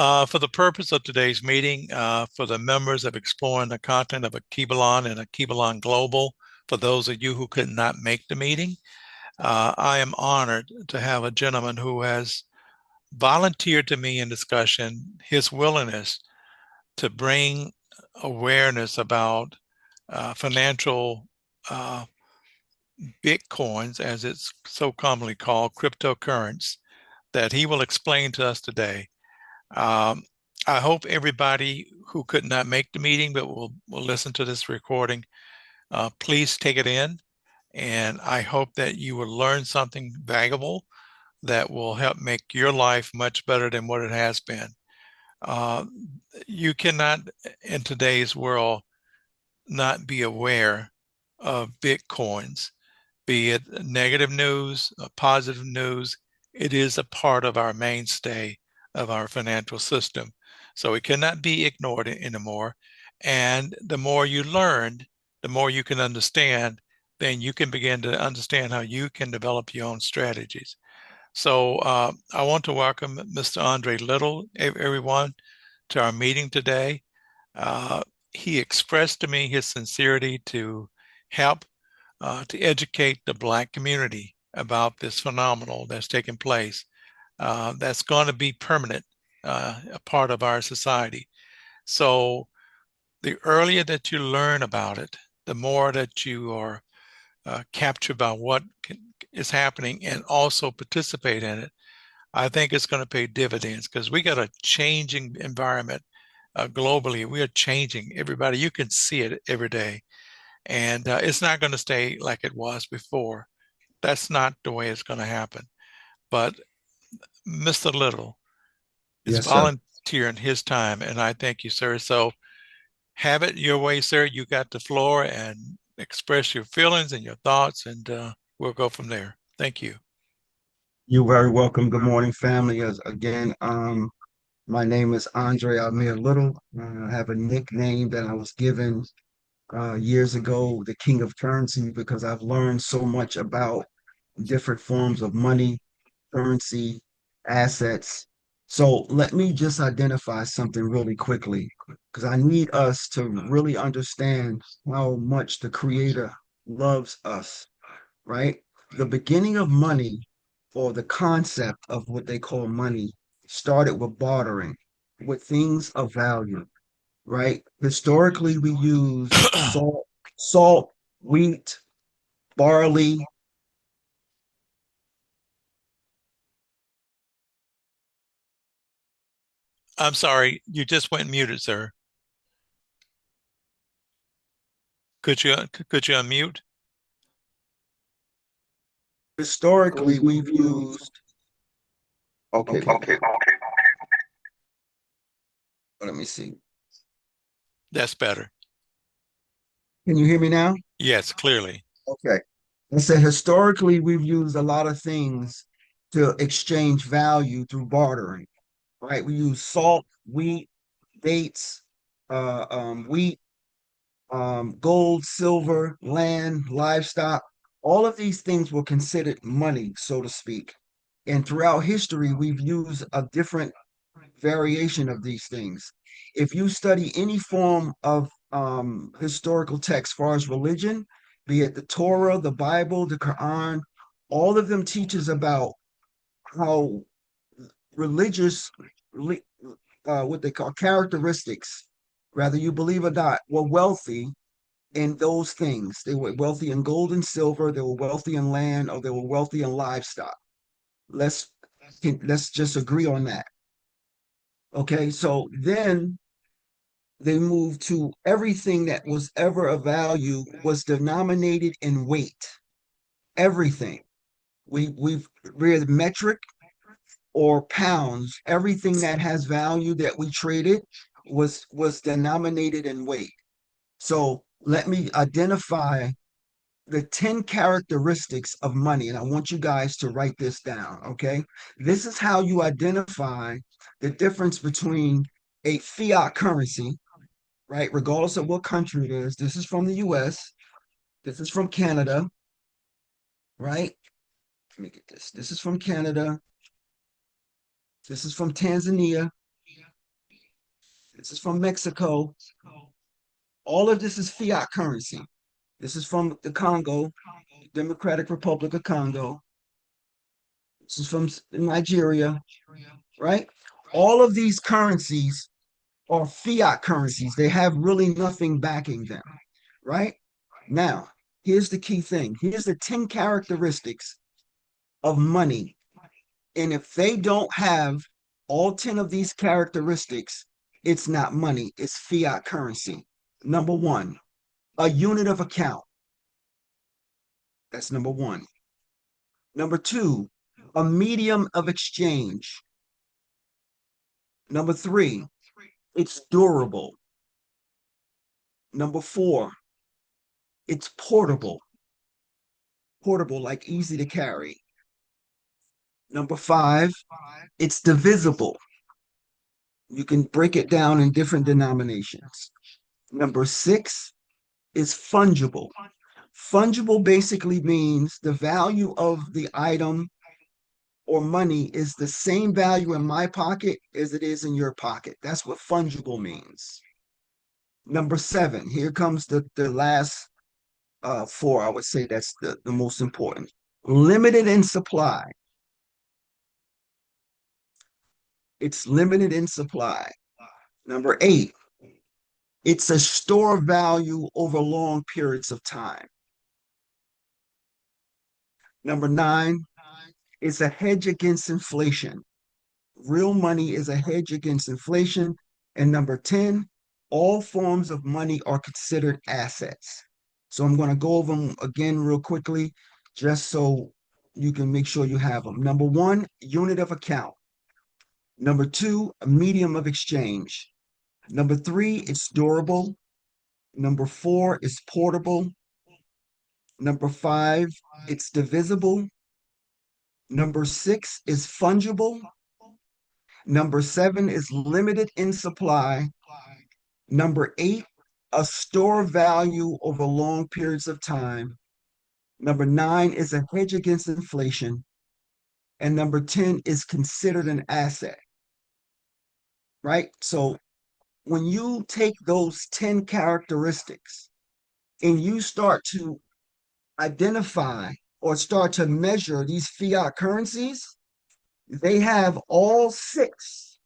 For the purpose of today's meeting, for the members of exploring the content of a Kibalon and a Kibalon Global, for those of you who could not make the meeting, I am honored to have a gentleman who has volunteered to me in discussion his willingness to bring awareness about financial bitcoins, as it's so commonly called, cryptocurrencies, that he will explain to us today. Um, I hope everybody who could not make the meeting but will listen to this recording, please take it in. And I hope that you will learn something valuable that will help make your life much better than what it has been. Uh, you cannot, in today's world, not be aware of Bitcoins, be it negative news, positive news. It is a part of our mainstay of our financial system. So it cannot be ignored anymore. And the more you learn, the more you can understand, then you can begin to understand how you can develop your own strategies. So I want to welcome Mr. Andre Little, everyone, to our meeting today. Uh, he expressed to me his sincerity to help to educate the Black community about this phenomenon that's taking place, that's going to be permanent, a part of our society. So the earlier that you learn about it, the more that you are captured by what is happening and also participate in it. I think it's going to pay dividends because we got a changing environment globally. We are changing. Everybody, you can see it every day. And it's not going to stay like it was before. That's not the way it's going to happen. But Mr. Little is Yes, sir. volunteering his time, and I thank you, sir. So have it your way, sir. You got the floor and express your feelings and your thoughts, and we'll go from there. Thank you. You're very welcome. Good morning, family. As again, my name is Andre Almir Little. I have a nickname that I was given years ago, the King of Currency, because I've learned so much about different forms of money, currency, assets. So let me just identify something really quickly, because I need us to really understand how much the Creator loves us, right? The beginning of money, or the concept of what they call money, started with bartering, with things of value, right? Historically, we use salt, wheat, barley. I'm sorry, you just went muted, sir. Could you unmute? Historically, we've used, okay, let me see. That's better. Can you hear me now? Yes, clearly. Okay. I said historically, we've used a lot of things to exchange value through bartering, right? We use salt, wheat, dates, wheat, gold, silver, land, livestock. All of these things were considered money, so to speak. And throughout history, we've used a different variation of these things. If you study any form of historical text, as far as religion, be it the Torah, the Bible, the Quran, all of them teaches about how religious, what they call characteristics, whether you believe or not, were wealthy in those things. They were wealthy in gold and silver, they were wealthy in land, or they were wealthy in livestock. Let's let's just agree on that. Okay, so then they moved to everything that was ever of value was denominated in weight. Everything. We've read metric or pounds. Everything that has value that we traded was denominated in weight. So let me identify the 10 characteristics of money, and I want you guys to write this down, okay? This is how you identify the difference between a fiat currency, right? Regardless of what country it is. This is from the US, this is from Canada, right? Let me get this. This is from Canada, this is from Tanzania, This is from Mexico. All of this is fiat currency. This is from the Congo, Democratic Republic of Congo. This is from Nigeria, right? All of these currencies are fiat currencies. They have really nothing backing them, right? Now, here's the key thing. Here's the 10 characteristics of money. And if they don't have all 10 of these characteristics, it's not money, it's fiat currency. Number one, a unit of account. That's number one. Number two, a medium of exchange. Number three, it's durable. Number four, it's portable. Portable, like easy to carry. Number five, it's divisible. You can break it down in different denominations. Number six is fungible. Fungible basically means the value of the item or money is the same value in my pocket as it is in your pocket. That's what fungible means. Number seven, here comes the last four, I would say that's the most important. Limited in supply. It's limited in supply. Number eight, it's a store value over long periods of time. Number nine, it's a hedge against inflation. Real money is a hedge against inflation. And number 10, all forms of money are considered assets. So I'm going to go over them again real quickly, just so you can make sure you have them. Number one, unit of account. Number two, a medium of exchange. Number three, it's durable. Number four, it's portable. Number five, it's divisible. Number six is fungible. Number seven is limited in supply. Number eight, a store value over long periods of time. Number nine is a hedge against inflation. And number 10 is considered an asset, right? So when you take those 10 characteristics and you start to identify or start to measure these fiat currencies, they have all six,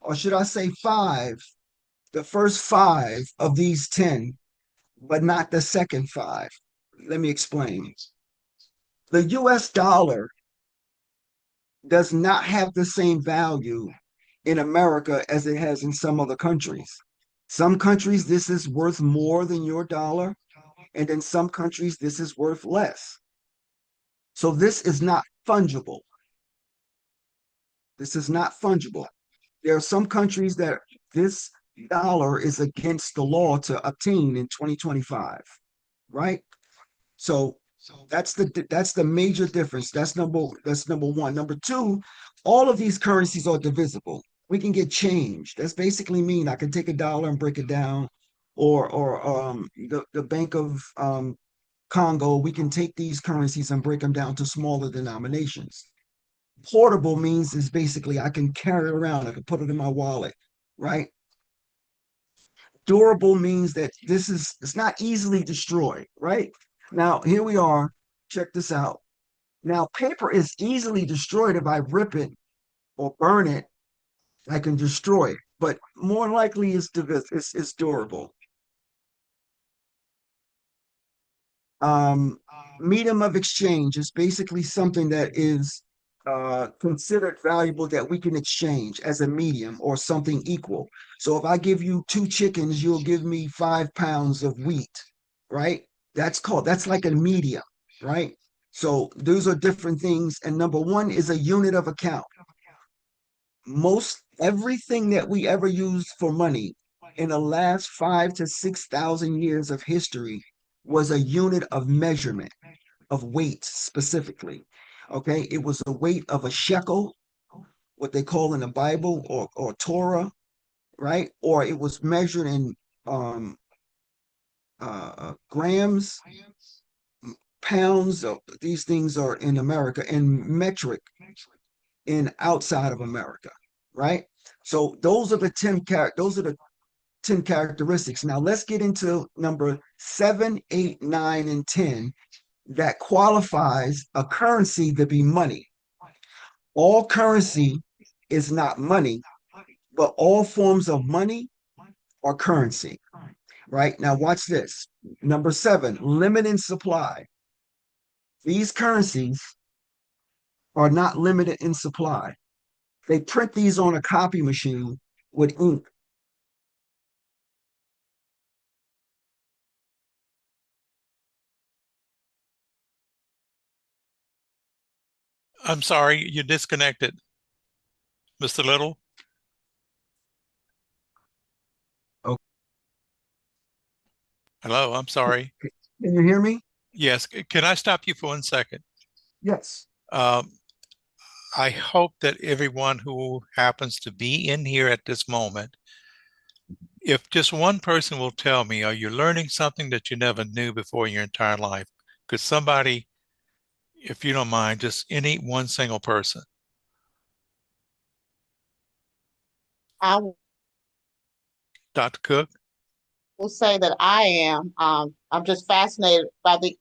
or should I say five, the first five of these 10, but not the second five. Let me explain. The US dollar does not have the same value in America as it has in some other countries. Some countries, this is worth more than your dollar, and in some countries, this is worth less. So this is not fungible. This is not fungible. There are some countries that this dollar is against the law to obtain in 2025, right? So that's the major difference. That's number one. Number two, all of these currencies are divisible. We can get change. That's basically mean I can take a dollar and break it down, or the Bank of Congo, we can take these currencies and break them down to smaller denominations. Portable means is basically I can carry it around, I can put it in my wallet, right? Durable means that it's not easily destroyed, right? Now, here we are. Check this out. Now, paper is easily destroyed if I rip it or burn it. I can destroy it, but more likely it's durable. Um, Medium of exchange is basically something that is considered valuable that we can exchange as a medium or something equal. So if I give you two chickens, you'll give me 5 pounds of wheat, right? That's like a medium, right? So those are different things. And number one is a unit of account. Most everything that we ever used for money in the last 5 to 6,000 years of history was a unit of measurement, of weight specifically. Okay, it was a weight of a shekel, what they call in the Bible or Torah, right? Or it was measured in um, grams, pounds. Of, these things are in America, and metric in outside of America, right? So those are the 10 characteristics. Now let's get into number 7, 8, 9, and 10 that qualifies a currency to be money. All currency is not money, but all forms of money are currency, right? Now watch this. Number 7, limit in supply. These currencies are not limited in supply. They print these on a copy machine with ink. I'm sorry, you disconnected, Mr. Little. Okay. Hello, I'm sorry. Can you hear me? Yes, can I stop you for 1 second? Yes. Um, I hope that everyone who happens to be in here at this moment, if just one person will tell me, are you learning something that you never knew before in your entire life? Could somebody, if you don't mind, just any one single person? I Dr. Cook? will say that I am. I'm just fascinated by the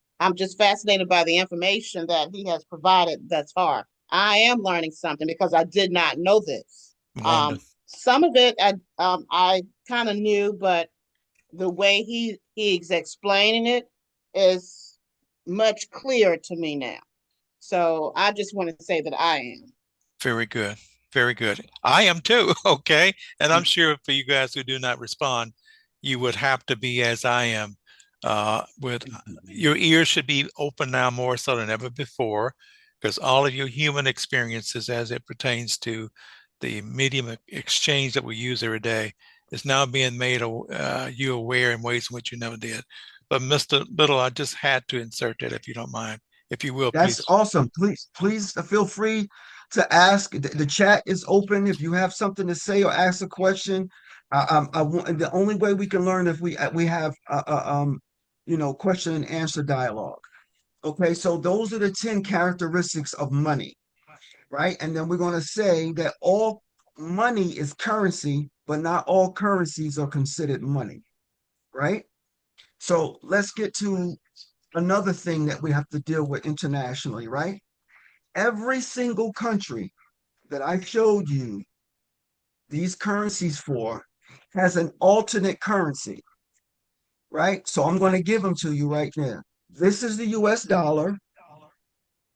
information that he has provided thus far. I am learning something because I did not know this. Wonderful. Some of it I kind of knew, but the way he's explaining it is much clearer to me now. So I just want to say that I am. Very good. Very good. I am too. Okay. And I'm sure for you guys who do not respond, you would have to be as I am. With your ears should be open now more so than ever before, because all of your human experiences as it pertains to the medium exchange that we use every day is now being made you aware in ways in which you never did. But Mr. Little, I just had to insert that if you don't mind. If you will, That's please. awesome. Please feel free to ask. The chat is open. If you have something to say or ask a question, I want the only way we can learn if we have question and answer dialogue. Okay, so those are the 10 characteristics of money, right? And then we're going to say that all money is currency, but not all currencies are considered money, right? So let's get to another thing that we have to deal with internationally, right? Every single country that I showed you these currencies for has an alternate currency, right? So I'm going to give them to you right now. This is the US dollar,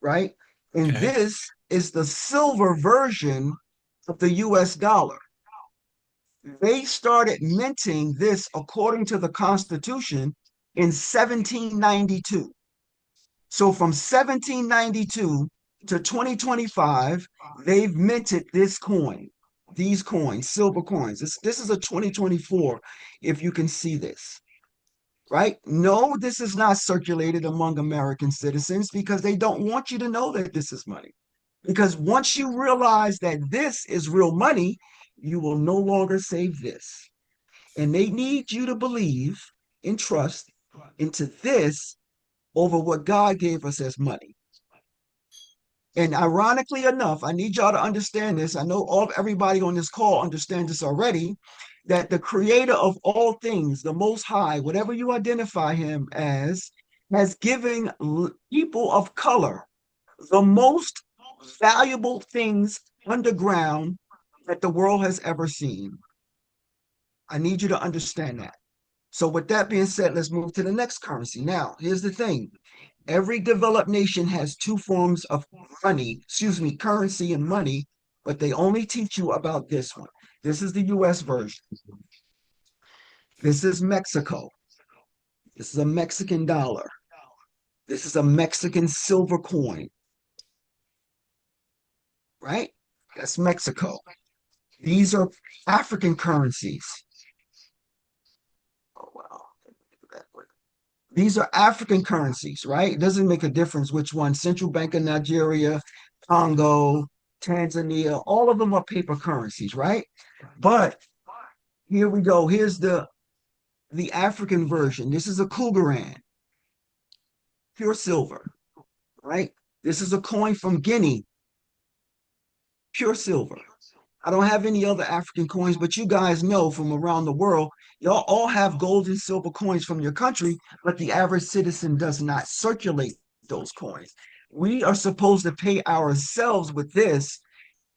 right? And Okay. this is the silver version of the US dollar. They started minting this according to the Constitution in 1792. So from 1792 to 2025, they've minted these coins, silver coins. This is a 2024, if you can see this, right? No, this is not circulated among American citizens because they don't want you to know that this is money. Because once you realize that this is real money, you will no longer save this. And they need you to believe and trust into this over what God gave us as money. And ironically enough, I need y'all to understand this. I know everybody on this call understands this already, that the creator of all things, the most high, whatever you identify him as, has given people of color the most valuable things underground that the world has ever seen. I need you to understand that. So, with that being said, let's move to the next currency. Now, here's the thing: every developed nation has two forms of money, excuse me, currency and money, but they only teach you about this one. This is the US version. This is Mexico. This is a Mexican dollar. This is a Mexican silver coin, right? That's Mexico. These are African currencies. Oh, wow. These are African currencies, right? It doesn't make a difference which one. Central Bank of Nigeria, Congo, Tanzania, all of them are paper currencies, right? But here we go. Here's the African version. This is a Cougaran, pure silver, right? This is a coin from Guinea, pure silver. I don't have any other African coins, but you guys know from around the world, y'all all have gold and silver coins from your country, but the average citizen does not circulate those coins. We are supposed to pay ourselves with this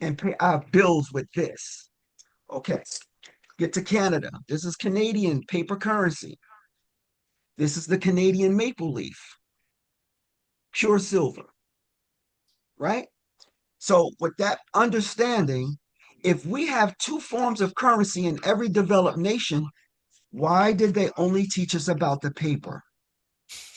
and pay our bills with this. Okay, get to Canada. This is Canadian paper currency. This is the Canadian maple leaf, pure silver, right? So, with that understanding, if we have two forms of currency in every developed nation, why did they only teach us about the paper?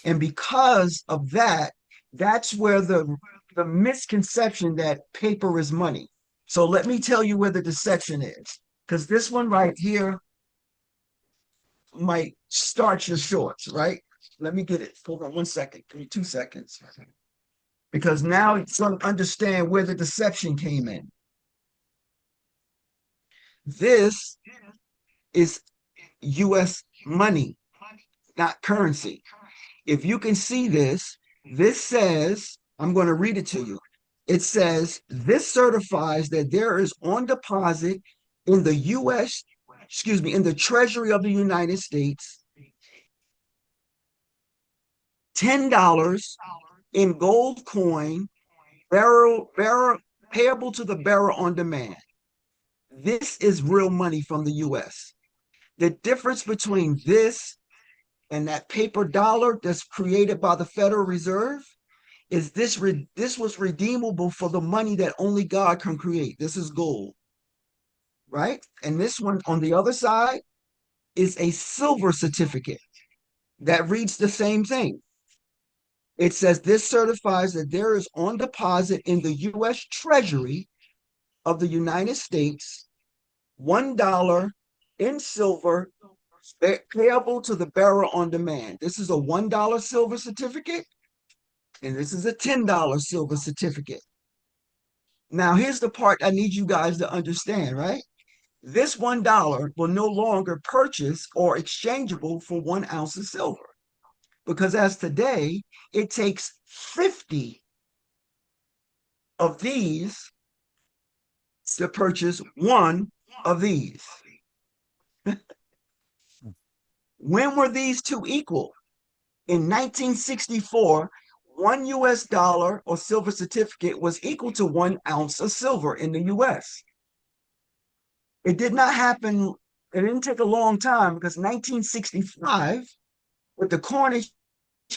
And because of that, that's where the misconception that paper is money. So let me tell you where the deception is, because this one right here might start your shorts, right? Let me get it. Hold on 1 second. Give me 2 seconds. Because now it's going to understand where the deception came in. This is US money, not currency. If you can see this, this says, I'm going to read it to you. It says, this certifies that there is on deposit in the US, in the Treasury of the United States, $10 in gold coin, bearer payable to the bearer on demand. This is real money from the US. The difference between this and that paper dollar that's created by the Federal Reserve is this was redeemable for the money that only God can create. This is gold, right? And this one on the other side is a silver certificate that reads the same thing. It says this certifies that there is on deposit in the US Treasury of the United States $1 in silver payable to the bearer on demand. This is a $1 silver certificate, and this is a $10 silver certificate. Now, here's the part I need you guys to understand, right? This $1 will no longer purchase or exchangeable for 1 ounce of silver, because as today, it takes 50 of these to purchase one of these. When were these two equal? In 1964, $1 or silver certificate was equal to 1 ounce of silver in the US. It did not happen, it didn't take a long time, because 1965, with the Coinage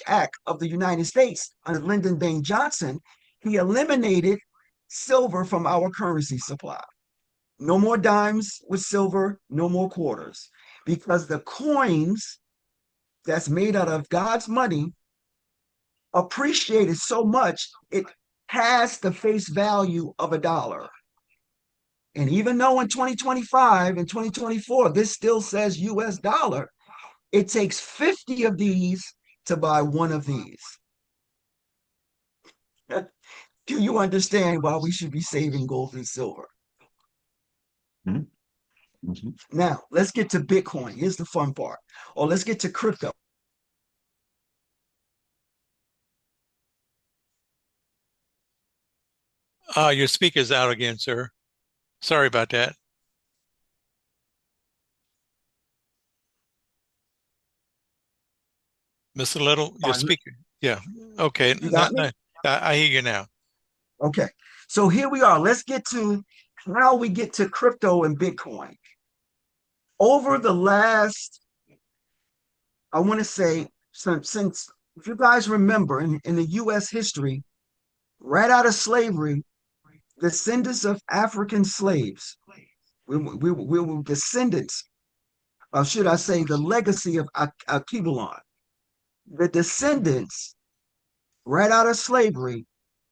Act of the United States under Lyndon Baines Johnson, he eliminated silver from our currency supply. No more dimes with silver, no more quarters, because the coins that's made out of God's money appreciated so much, it has the face value of a dollar. And even though in 2025 and 2024, this still says US dollar, it takes 50 of these to buy one of these. Do you understand why we should be saving gold and silver? Mm-hmm. Mm-hmm. Now, let's get to Bitcoin. Here's the fun part. Or let's get to crypto. Your speaker's out again, sir. Sorry about that. Mr. Little, your speaker. Yeah. Okay. You got me? I hear you now. Okay. So here we are. Let's get to how we get to crypto and Bitcoin. Over the last, I want to say, since if you guys remember in the US history, right out of slavery, descendants of African slaves, we were descendants, or should I say, the legacy of Akibalon. The descendants, right out of slavery,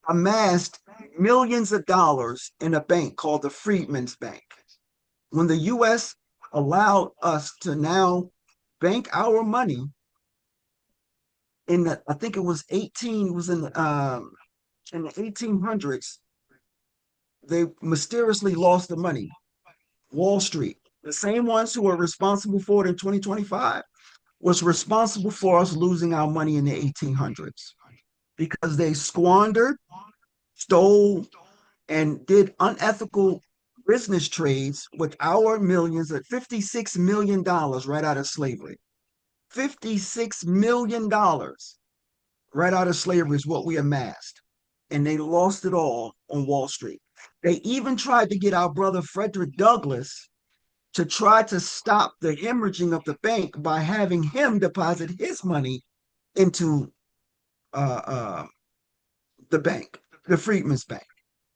amassed millions of dollars in a bank called the Freedmen's Bank. When the US allowed us to now bank our money in the, I think it was 18, it was in the 1800s, they mysteriously lost the money. Wall Street, the same ones who were responsible for it in 2025, was responsible for us losing our money in the 1800s, because they squandered, stole, and did unethical business trades with our millions at $56 million right out of slavery. $56 million right out of slavery is what we amassed. And they lost it all on Wall Street. They even tried to get our brother Frederick Douglass to try to stop the hemorrhaging of the bank by having him deposit his money into uh, uh, the bank, the Freedmen's Bank.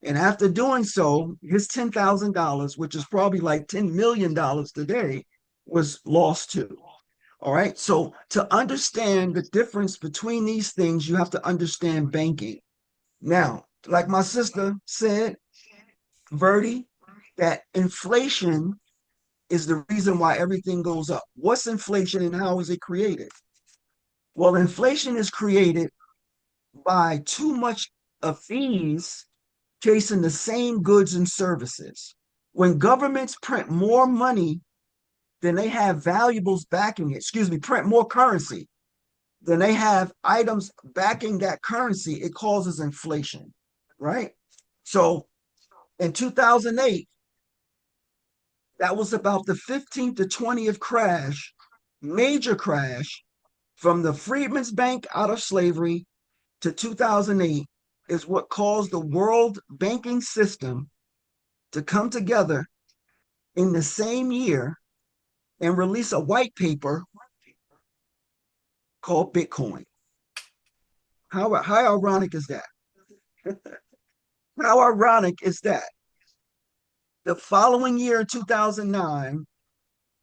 And after doing so, his $10,000, which is probably like $10 million today, was lost too. All right. So to understand the difference between these things, you have to understand banking. Now, like my sister said, Verdi, that inflation is the reason why everything goes up. What's inflation and how is it created? Well, inflation is created by too much of fees chasing the same goods and services. When governments print more money than they have valuables backing it, print more currency than they have items backing that currency, it causes inflation, right? So in 2008, that was about the 15th to 20th crash, major crash from the Freedmen's Bank out of slavery to 2008 is what caused the world banking system to come together in the same year and release a white paper called Bitcoin. How ironic is that? How ironic is that? The following year, 2009,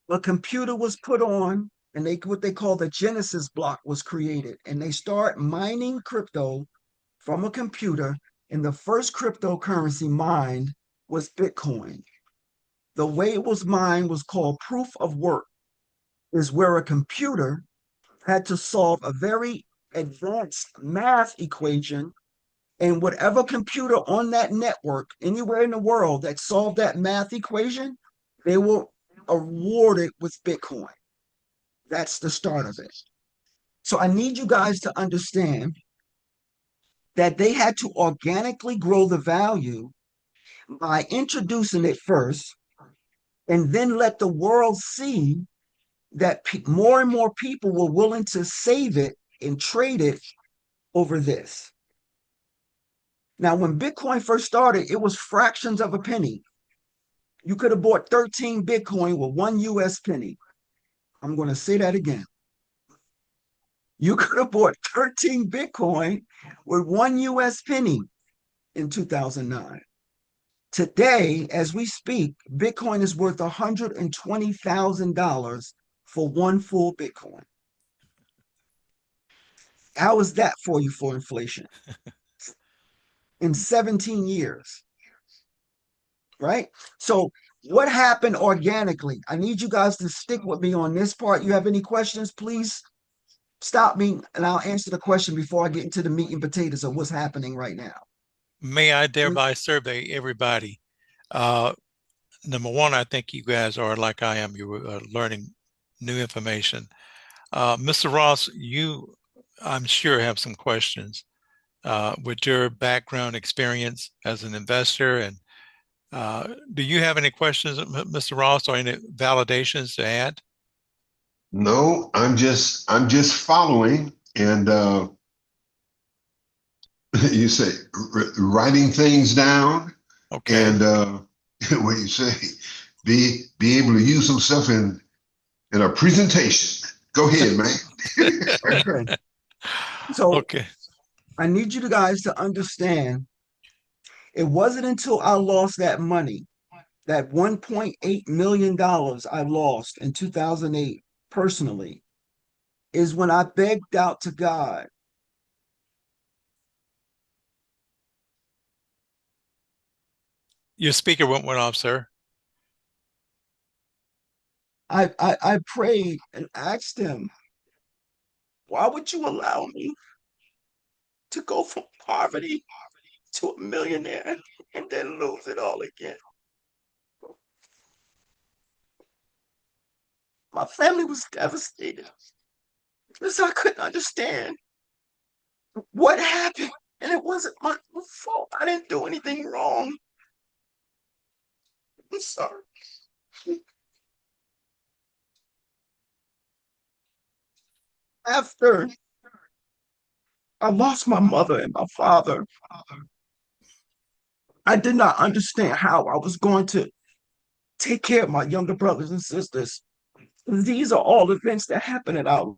a computer was put on and what they call the Genesis block was created. And they start mining crypto from a computer. And the first cryptocurrency mined was Bitcoin. The way it was mined was called proof of work, is where a computer had to solve a very advanced math equation, and whatever computer on that network anywhere in the world that solved that math equation, they were awarded with Bitcoin. That's the start of it. So I need you guys to understand that they had to organically grow the value by introducing it first and then let the world see that more and more people were willing to save it and trade it over this. Now, when Bitcoin first started, it was fractions of a penny. You could have bought 13 Bitcoin with 1 US penny. I'm going to say that again. You could have bought 13 Bitcoin with 1 US penny in 2009. Today, as we speak, Bitcoin is worth $120,000 for one full Bitcoin. How is that for you for inflation? In 17 years, right? So what happened organically? I need you guys to stick with me on this part. You have any questions, please stop me and I'll answer the question before I get into the meat and potatoes of what's happening right now. May I thereby survey everybody? Number one, I think you guys are like I am. You are learning new information. Mr. Ross, you, I'm sure, have some questions with your background experience as an investor. And do you have any questions, Mr. Ross, or any validations to add? No, I'm just following, and you say writing things down, Okay. and what you say, be able to use some stuff in a presentation. Go ahead, man. Okay. So Okay. I need you guys to understand it wasn't until I lost that money, that $1.8 million I lost in 2008 personally, is when I begged out to God. Your speaker went off, sir. I prayed and asked him, why would you allow me to go from poverty to a millionaire and then lose it all again? My family was devastated because I couldn't understand what happened. And it wasn't my fault. I didn't do anything wrong. I'm sorry. After I lost my mother and my father, I did not understand how I was going to take care of my younger brothers and sisters. These are all events that happen in our.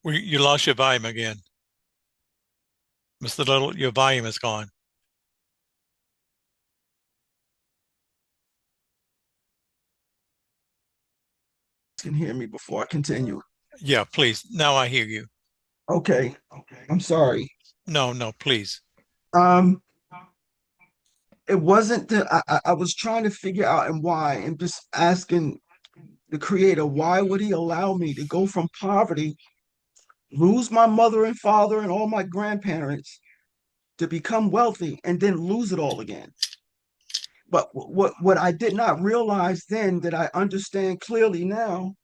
You lost your volume again. Mr. Little, your volume is gone. Can hear me before I continue. Yeah, please. Now I hear you. Okay. I'm sorry. No, please. Um, it wasn't that I was trying to figure out and why, and just asking the creator, why would he allow me to go from poverty, lose my mother and father and all my grandparents, to become wealthy and then lose it all again? But what I did not realize then that I understand clearly now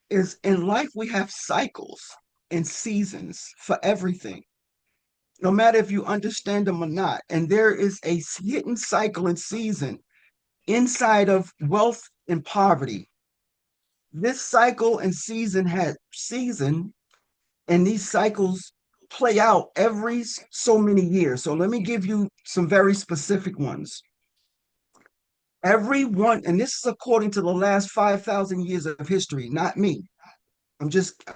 is in life we have cycles and seasons for everything, no matter if you understand them or not. And there is a hidden cycle and season inside of wealth and poverty. This cycle and season had season, and these cycles play out every so many years. So let me give you some very specific ones. Every one, and this is according to the last 5,000 years of history, not me. I'm just.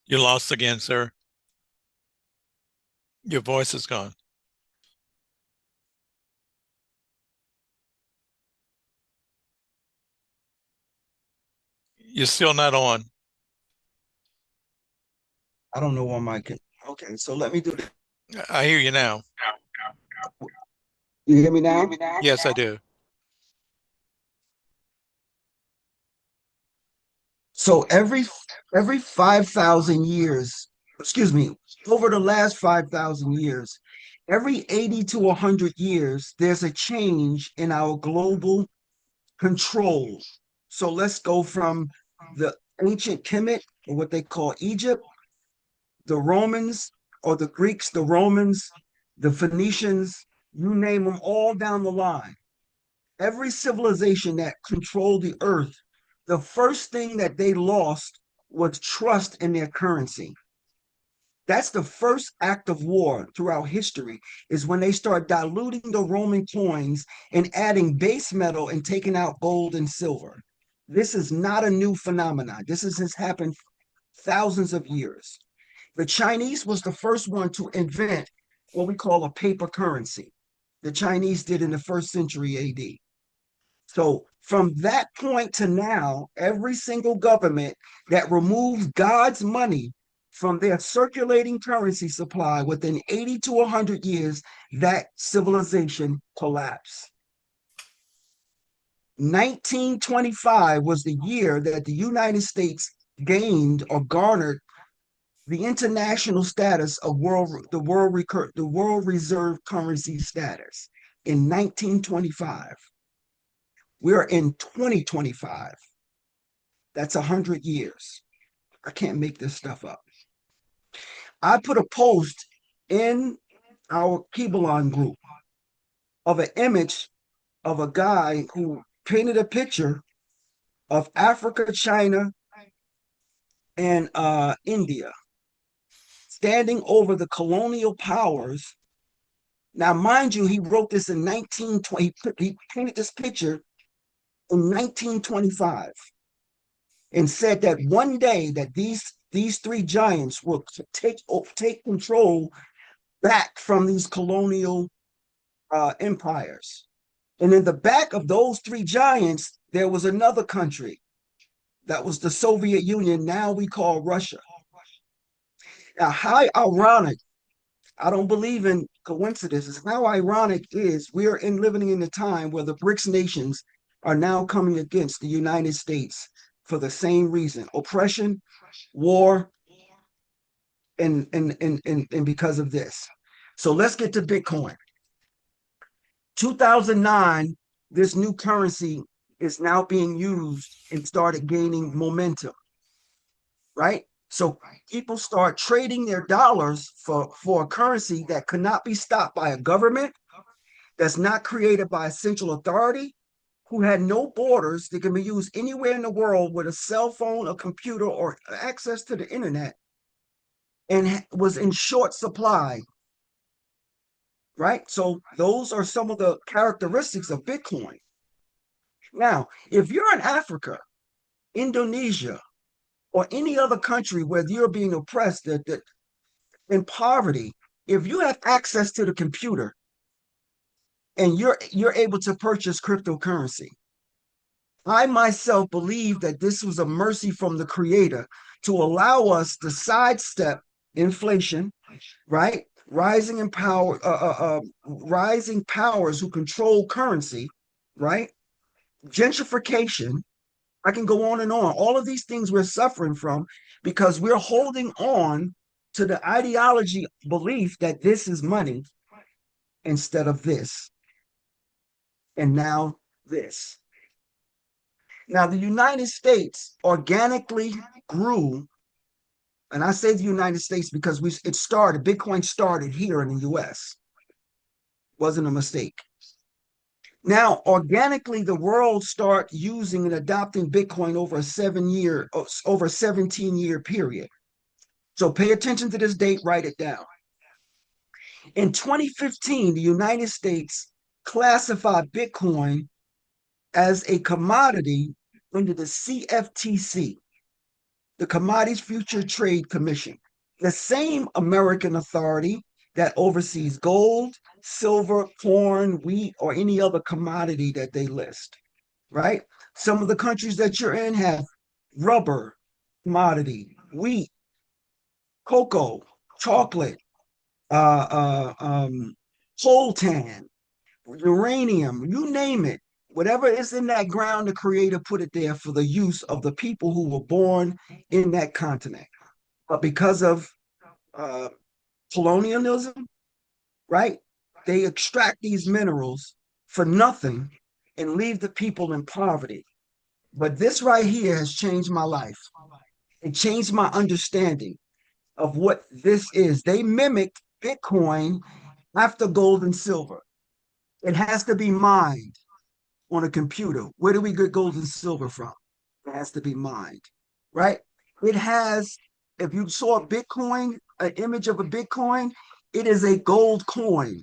You lost again, sir. Your voice is gone. You're still not on. I don't know why my. Okay, so let me do this. I hear you now. You hear me now? Yes, I do. So every 5,000 years, excuse me, over the last 5,000 years, every 80 to 100 years, there's a change in our global control. So let's go from the ancient Kemet, or what they call Egypt, the Romans, or the Greeks, the Romans, the Phoenicians, you name them all down the line. Every civilization that controlled the earth, the first thing that they lost was trust in their currency. That's the first act of war throughout history, is when they start diluting the Roman coins and adding base metal and taking out gold and silver. This is not a new phenomenon. This has happened thousands of years. The Chinese was the first one to invent what we call a paper currency. The Chinese did in the first century AD. So from that point to now, every single government that removes God's money from their circulating currency supply within 80 to 100 years, that civilization collapsed. 1925 was the year that the United States gained or garnered the international status of the world reserve currency status in 1925. We're in 2025. That's 100 years. I can't make this stuff up. I put a post in our Kibalon group of an image of a guy who painted a picture of Africa, China, and India standing over the colonial powers. Now, mind you, he wrote this in 1920. He painted this picture in 1925 and said that one day that these three giants will take control back from these colonial empires. And in the back of those three giants, there was another country that was the Soviet Union, now we call Russia. Now, how ironic, I don't believe in coincidences. How ironic is we're living in a time where the BRICS nations are now coming against the United States for the same reason: oppression, war, and because of this. So let's get to Bitcoin. 2009, this new currency is now being used and started gaining momentum, right? So people start trading their dollars for a currency that could not be stopped by a government, that's not created by a central authority, who had no borders, that can be used anywhere in the world with a cell phone, a computer, or access to the internet, and was in short supply, right? So those are some of the characteristics of Bitcoin. Now, if you're in Africa, Indonesia, or any other country where you're being oppressed, that in poverty, if you have access to the computer and you're able to purchase cryptocurrency, I myself believe that this was a mercy from the creator to allow us to sidestep inflation, right? Rising powers who control currency, right? Gentrification. I can go on and on. All of these things we're suffering from because we're holding on to the ideology belief that this is money instead of this. And now this. Now, the United States organically grew, and I say the United States because Bitcoin started here in the US. Wasn't a mistake. Now, organically, the world start using and adopting Bitcoin over a 17-year period. So pay attention to this date, write it down. In 2015, the United States classified Bitcoin as a commodity under the CFTC, the Commodities Future Trade Commission, the same American authority that oversees gold, silver, corn, wheat, or any other commodity that they list, right? Some of the countries that you're in have rubber commodity, wheat, cocoa, chocolate, coltan, uranium, you name it. Whatever is in that ground, the creator put it there for the use of the people who were born in that continent. But because of colonialism, right, they extract these minerals for nothing and leave the people in poverty. But this right here has changed my life. It changed my understanding of what this is. They mimicked Bitcoin after gold and silver. It has to be mined on a computer. Where do we get gold and silver from? It has to be mined, right? It has, if you saw Bitcoin, an image of a Bitcoin, it is a gold coin,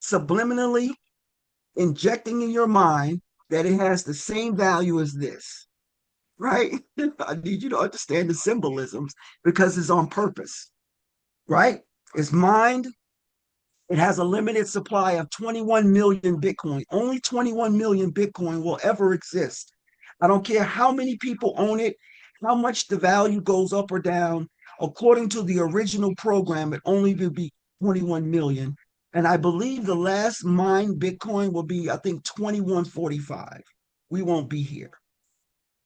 subliminally injecting in your mind that it has the same value as this, right? I need you to understand the symbolisms because it's on purpose, right? It's mined. It has a limited supply of 21 million Bitcoin. Only 21 million Bitcoin will ever exist. I don't care how many people own it, how much the value goes up or down. According to the original program, it only will be 21 million. And I believe the last mined Bitcoin will be, I think, 2145. We won't be here,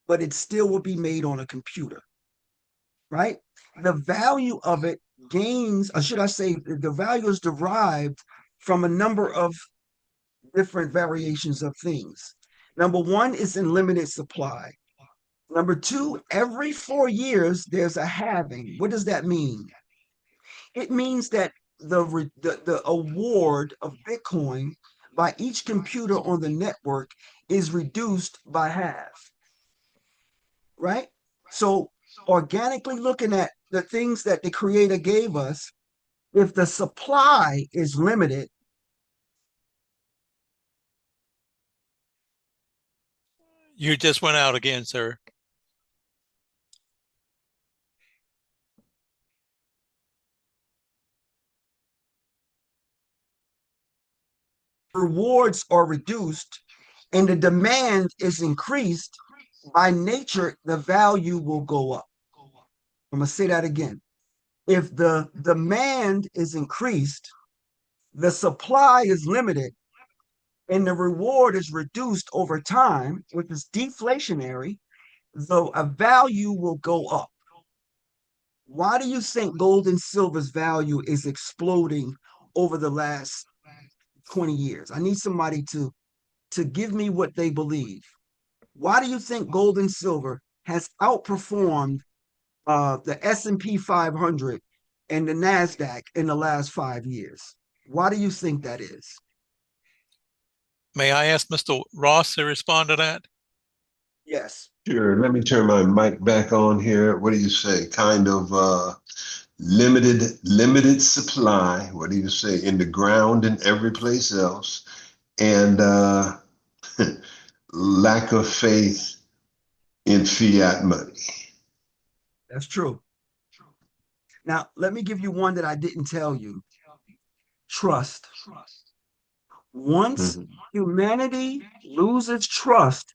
but it still will be made on a computer, right? The value of it gains, or should I say, the value is derived from a number of different variations of things. Number one is in limited supply. Number two, every 4 years, there's a halving. What does that mean? It means that the award of Bitcoin by each computer on the network is reduced by half, right? So organically looking at the things that the creator gave us, if the supply is limited, You just went out again, sir. rewards are reduced and the demand is increased, by nature, the value will go up. I'm going to say that again. If the demand is increased, the supply is limited, and the reward is reduced over time, which is deflationary, though a value will go up. Why do you think gold and silver's value is exploding over the last 20 years? I need somebody to give me what they believe. Why do you think gold and silver has outperformed the S&P 500 and the NASDAQ in the last 5 years? Why do you think that is? May I ask Mr. Ross to respond to that? Yes. Sure. Let me turn my mic back on here. What do you say? Kind of limited supply. What do you say? In the ground and every place else, and lack of faith in fiat money. That's true. Now, let me give you one that I didn't tell you. Trust. Once Mhm. humanity loses trust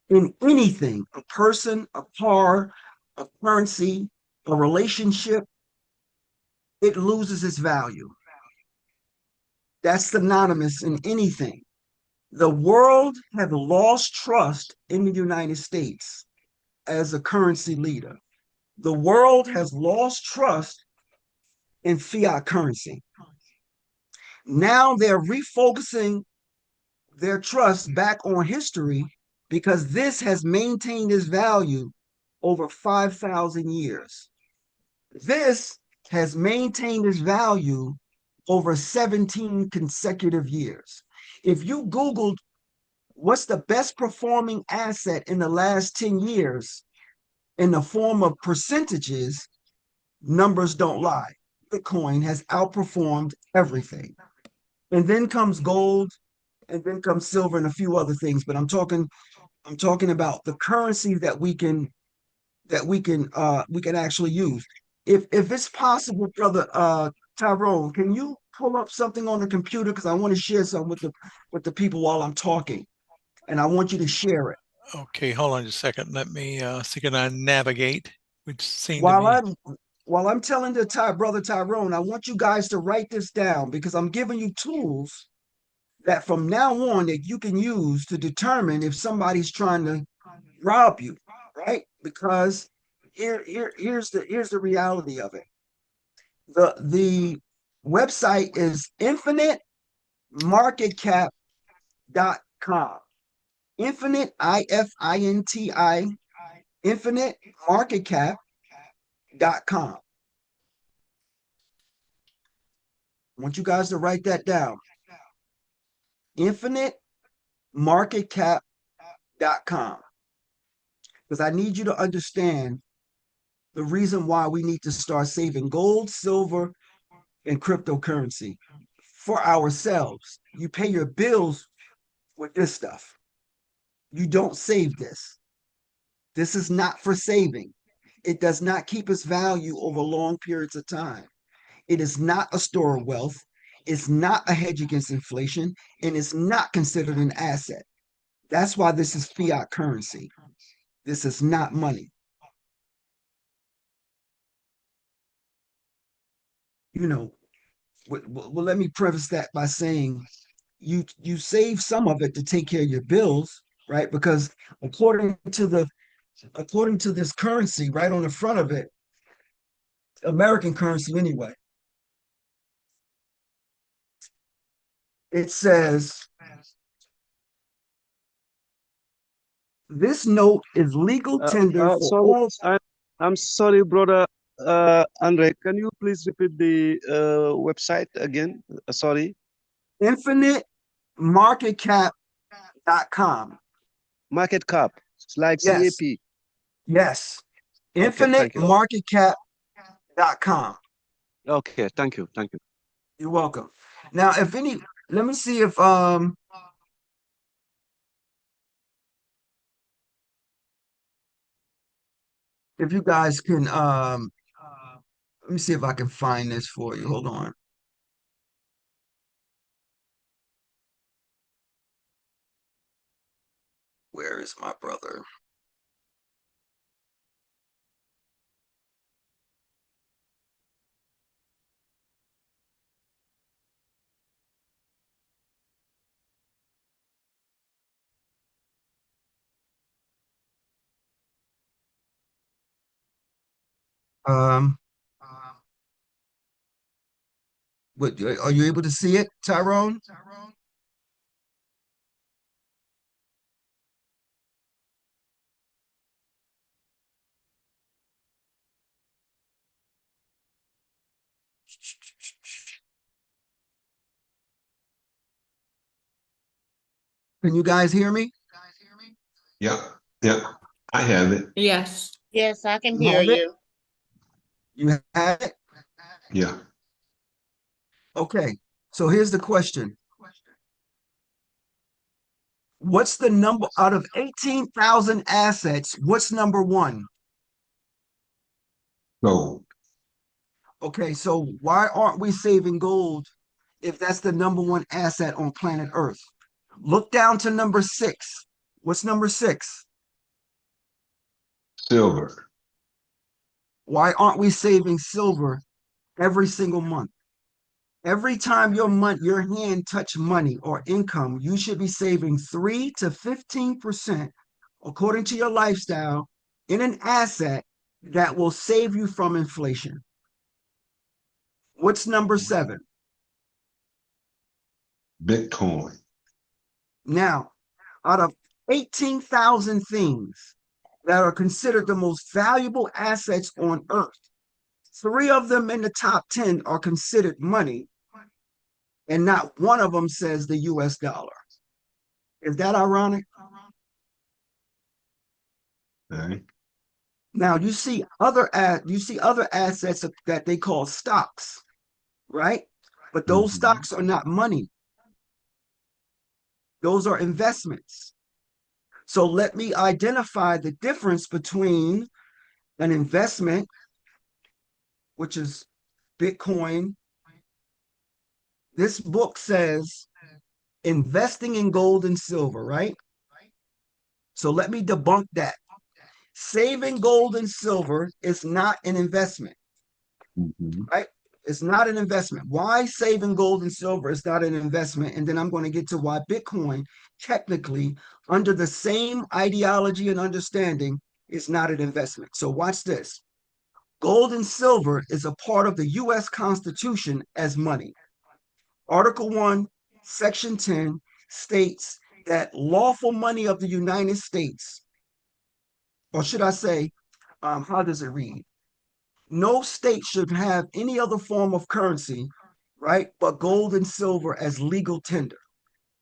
in anything, a person, a car, a currency, a relationship, it loses its value. That's synonymous in anything. The world has lost trust in the United States as a currency leader. The world has lost trust in fiat currency. Now they're refocusing their trust back on history because this has maintained its value over 5,000 years. This has maintained its value over 17 consecutive years. If you Googled what's the best performing asset in the last 10 years in the form of percentages, numbers don't lie. Bitcoin has outperformed everything. And then comes gold, and then comes silver and a few other things. But I'm talking about the currency that we can actually use. If it's possible, brother Tyrone, can you pull up something on the computer? Because I want to share something with the people while I'm talking, and I want you to share it. Okay, hold on just a second. Let me see, can I navigate, which seem to While be. I'm telling brother Tyrone, I want you guys to write this down because I'm giving you tools that from now on that you can use to determine if somebody's trying to rob you, right? Because here's the reality of it. The website is infinitemarketcap.com. Infinite, IFINTI, infinitemarketcap.com. I want you guys to write that down. Infinitemarketcap.com. Because I need you to understand the reason why we need to start saving gold, silver, and cryptocurrency for ourselves. You pay your bills with this stuff. You don't save this. This is not for saving. It does not keep its value over long periods of time. It is not a store of wealth. It's not a hedge against inflation, and it's not considered an asset. That's why this is fiat currency. This is not money. You know, well, let me preface that by saying you save some of it to take care of your bills, right? Because according to this currency right on the front of it, American currency anyway, it says this note is legal tender for Sorry, all. I'm sorry, brother Andre. Can you please repeat the website again? Sorry, InfiniteMarketCap.com. market cap. It's like Yes, CAP. yes. Okay, thank you. InfiniteMarketCap.com. Okay, thank you, thank you. You're welcome. Now, let me see if you guys can let me see if I can find this for you. Hold on. Where is my brother? Um, are you able to see it, Tyrone? Can you guys hear me? Yep. Yep. I have it. Yes. Yes, I can You hear have it? you. You have it? Yeah. Okay. So here's the question. What's the number out of 18,000 assets? What's number one? Gold. Okay, so why aren't we saving gold if that's the number one asset on planet Earth? Look down to number six. What's number six? Silver. Why aren't we saving silver every single month? Every time your hand touch money or income, you should be saving 3 to 15% according to your lifestyle in an asset that will save you from inflation. What's number seven? Bitcoin. Now, out of 18,000 things that are considered the most valuable assets on earth, three of them in the top 10 are considered money, and not one of them says the US dollar. Is that ironic? Okay. Now you see other assets that they call stocks, right? But those stocks are not money. Those are investments. So let me identify the difference between an investment, which is Bitcoin. This book says investing in gold and silver, right? So let me debunk that. Saving gold and silver is not an investment, right? It's not an investment. Why saving gold and silver is not an investment? And then I'm going to get to why Bitcoin, technically, under the same ideology and understanding, is not an investment. So watch this. Gold and silver is a part of the US Constitution as money. Article 1, Section 10 states that lawful money of the United States, or should I say, how does it read? No state should have any other form of currency, right, but gold and silver as legal tender.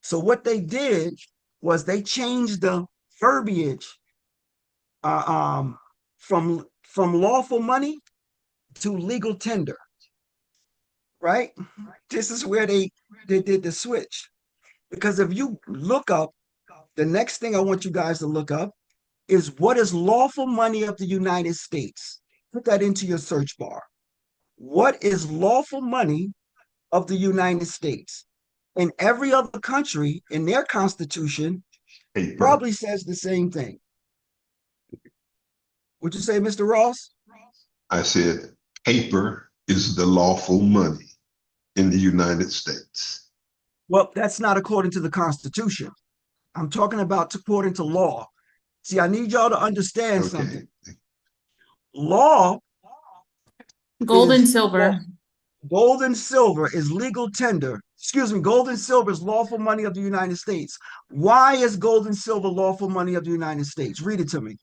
So what they did was they changed the verbiage uh, um, from lawful money to legal tender, right? This is where they did the switch. Because if you look up, the next thing I want you guys to look up is what is lawful money of the United States. Put that into your search bar. What is lawful money of the United States? And every other country in their constitution Paper. probably says the same thing. Would you say, Mr. Ross? I said paper is the lawful money in the United States. Well, that's not according to the Constitution. I'm talking about according to law. See, I need y'all to understand Okay. something. Law Gold and is silver. gold and silver is legal tender. Excuse me, gold and silver is lawful money of the United States. Why is gold and silver lawful money of the United States? Read it to me.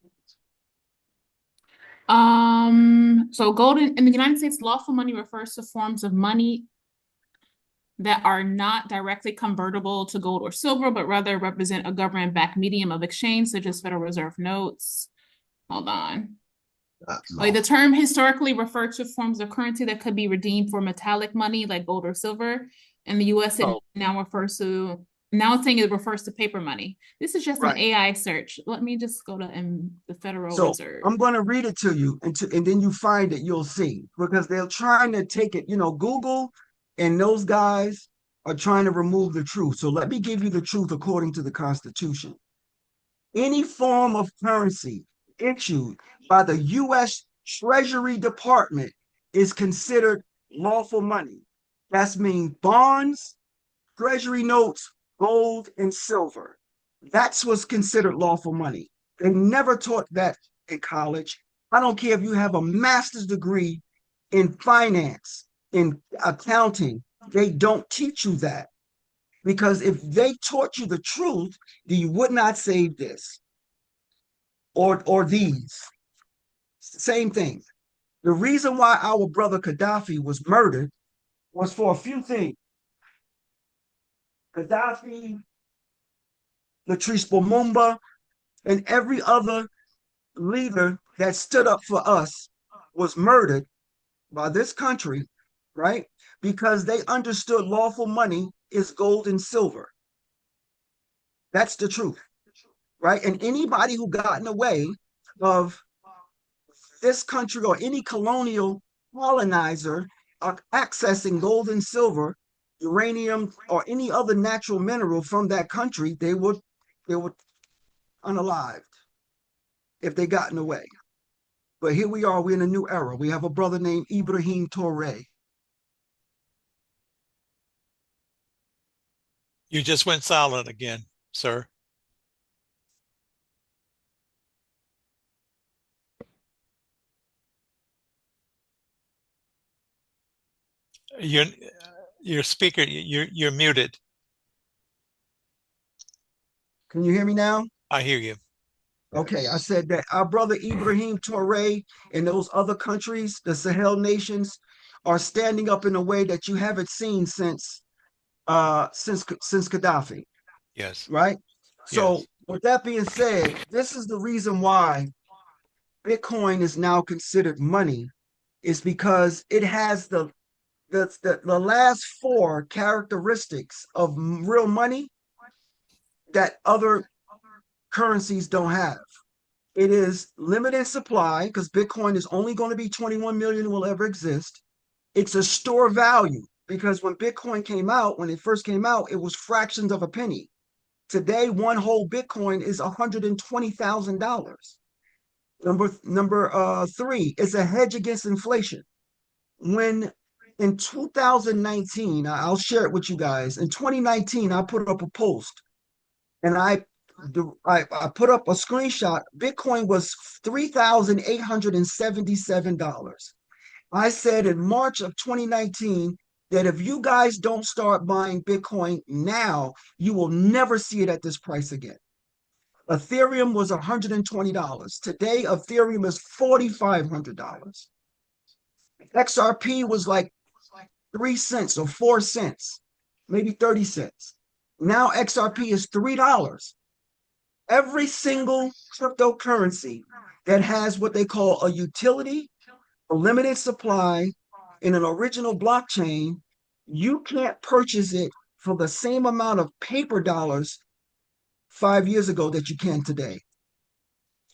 So gold in the United States, lawful money refers to forms of money that are not directly convertible to gold or silver, but rather represent a government-backed medium of exchange, such as Federal Reserve notes. Hold on. Like the term historically referred to forms of currency that could be redeemed for metallic money like gold or silver. In the US, it now it's saying it refers to paper money. This is just an AI search. Let me just go to the Federal Reserve. I'm going to read it to you, and then you find it, you'll see, because they're trying to take it, Google and those guys are trying to remove the truth. So let me give you the truth according to the Constitution. Any form of currency issued by the U.S. Treasury Department is considered lawful money. That means bonds, treasury notes, gold, and silver. That's what's considered lawful money. They never taught that in college. I don't care if you have a master's degree in finance, in accounting, they don't teach you that. Because if they taught you the truth, then you would not save this or these. Same thing. The reason why our brother Gaddafi was murdered was for a few things. Gaddafi, Latrice Lumumba, and every other leader that stood up for us was murdered by this country, right? Because they understood lawful money is gold and silver. That's the truth, right? And anybody who got in the way of this country or any colonial colonizer accessing gold and silver, uranium, or any other natural mineral from that country, they were unalived if they got in the way. But here we are, we're in a new era. We have a brother named Ibrahim Touré. You just went silent again, sir. Your your speaker, you're muted. Can you hear me now? I hear you. Okay, I said that our brother Ibrahim Touré and those other countries, the Sahel nations, are standing up in a way that you haven't seen since Gaddafi, Yes. right? So Yes. with that being said, this is the reason why Bitcoin is now considered money, is because it has the last four characteristics of real money that other currencies don't have. It is limited supply because Bitcoin is only going to be 21 million will ever exist. It's a store value because when Bitcoin came out, when it first came out, it was fractions of a penny. Today, one whole Bitcoin is $120,000. Number three, it's a hedge against inflation. When in 2019, I'll share it with you guys. In 2019, I put up a post and I put up a screenshot. Bitcoin was $3,877. I said in March of 2019 that if you guys don't start buying Bitcoin now, you will never see it at this price again. Ethereum was $120. Today, Ethereum is $4,500. XRP was like 3 cents or 4 cents, maybe 30 cents. Now XRP is $3. Every single cryptocurrency that has what they call a utility, a limited supply, in an original blockchain, you can't purchase it for the same amount of paper dollars 5 years ago that you can today.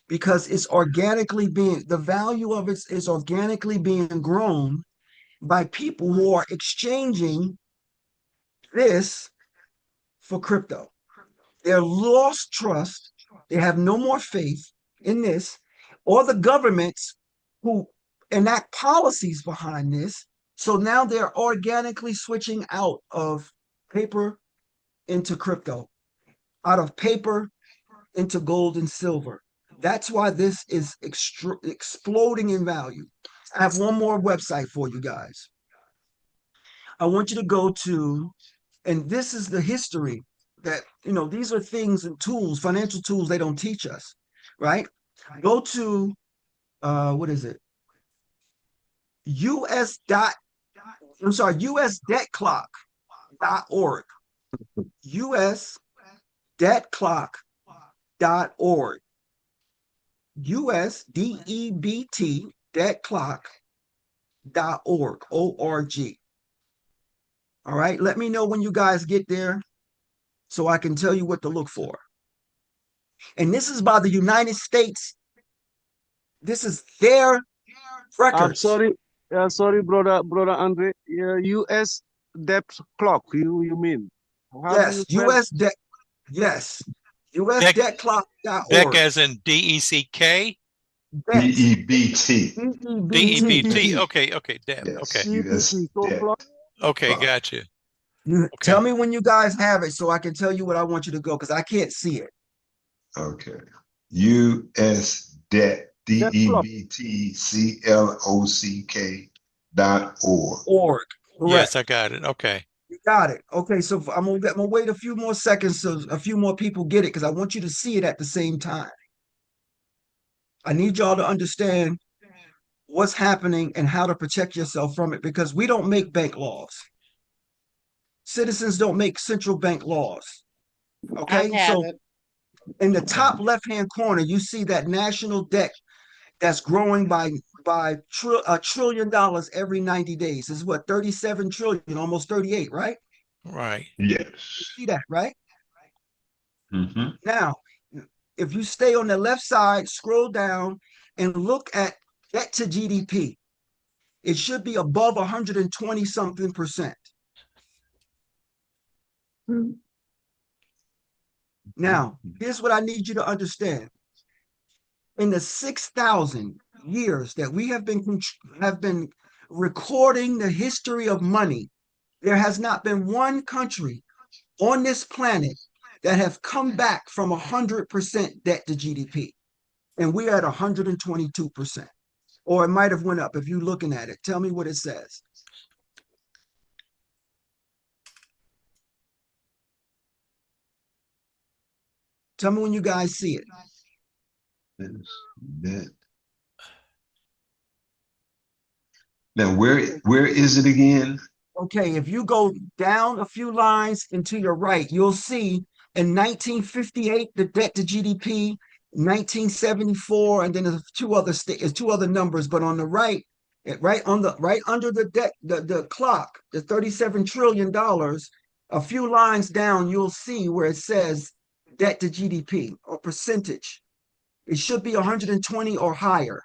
Because it's the value of it is organically being grown by people who are exchanging this for crypto. They're lost trust. They have no more faith in this, or the governments who enact policies behind this. So now they're organically switching out of paper into crypto, out of paper into gold and silver. That's why this is exploding in value. I have one more website for you guys. I want you to go to, and this is the history that, these are things and tools, financial tools they don't teach us, right? Go to, what is it? USDebtClock.org. USDebtClock.org. USDEBT debtclock.org. O-R-G. All right. Let me know when you guys get there so I can tell you what to look for. And this is by the United States. This is their records. Sorry, brother Andre. U.S. debt clock. You mean? How do Yes, you spell? U.S. debt. Yes, USDebtClock.org. Deck as in DECK? DEBT. DEBT. Okay. Debt. Yes. Okay. US debt. Okay, gotcha. Tell me when you guys have it so I can tell you what I want you to go because I can't see it. Okay. US debt. DEBTCLOCK.org. Org. Correct. Yes, I got it. Okay. You got it. Okay, so I'm gonna wait a few more seconds so a few more people get it because I want you to see it at the same time. I need y'all to understand what's happening and how to protect yourself from it, because we don't make bank laws. Citizens don't make central bank laws. I Okay, have so it. in the top left-hand corner, you see that national debt that's growing by $1 trillion every 90 days. Is what, 37 trillion, almost 38, right? Right. You Yes. see that, right? Mm-hmm. Now, if you stay on the left side, scroll down and look at debt to GDP, it should be above 120 something percent. Now, here's what I need you to understand. In the 6,000 years that we have been recording the history of money, there has not been one country on this planet that have come back from 100% debt to GDP. And we're at 122%. Or it might have went up if you're looking at it. Tell me what it says. Tell me when you guys see it. That. Now, where is it again? Okay, if you go down a few lines and to your right, you'll see in 1958 the debt to GDP, 1974, and then there's two other numbers. But on the right, right under the debt, the clock, the $37 trillion, a few lines down, you'll see where it says debt to GDP or percentage. It should be 120 or higher.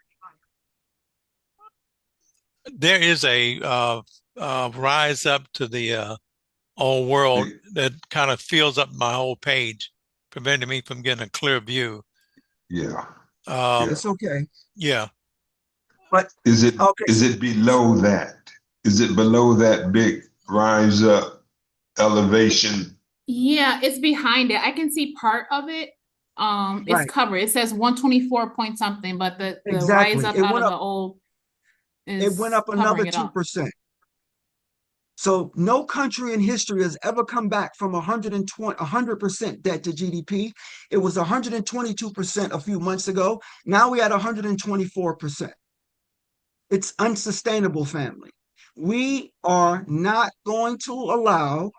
There is a rise up to the old world that kind of fills up my whole page, preventing me from getting a clear view. Yeah. It's okay. Yeah. But Is it below that? Is it below that big rise up elevation? Yeah, it's behind it. I can see part of it. It's Right. covered. It says 124 point something, but the Exactly. rise up out of the old It went up another 2%. So no country in history has ever come back from 100% debt to GDP. It was 122% a few months ago. Now we're at 124%. It's unsustainable, family. We are not going to allow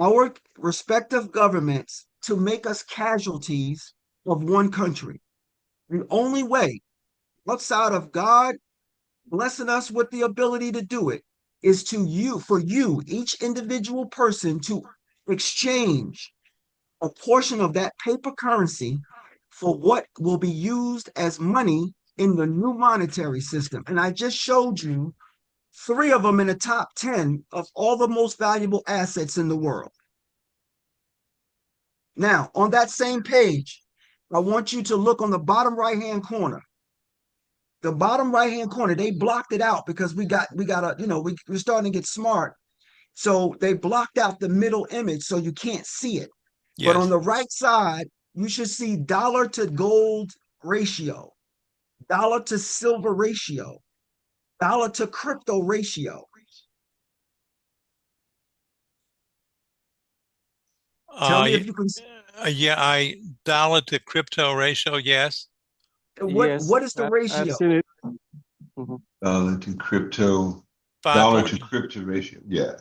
our respective governments to make us casualties of one country. The only way outside of God blessing us with the ability to do it is for you, each individual person, to exchange a portion of that paper currency for what will be used as money in the new monetary system. And I just showed you 3 of them in the top 10 of all the most valuable assets in the world. Now, on that same page, I want you to look on the bottom right-hand corner. The bottom right-hand corner, they blocked it out because we're starting to get smart. So they blocked out the middle image so you can't see it. Yes. But on the right side, you should see dollar to gold ratio, dollar to silver ratio, dollar to crypto ratio. Tell me if you can. Yeah, dollar to crypto ratio, yes. Yes, What is the I've ratio? seen it. Mhm. Dollar to crypto ratio. Yeah.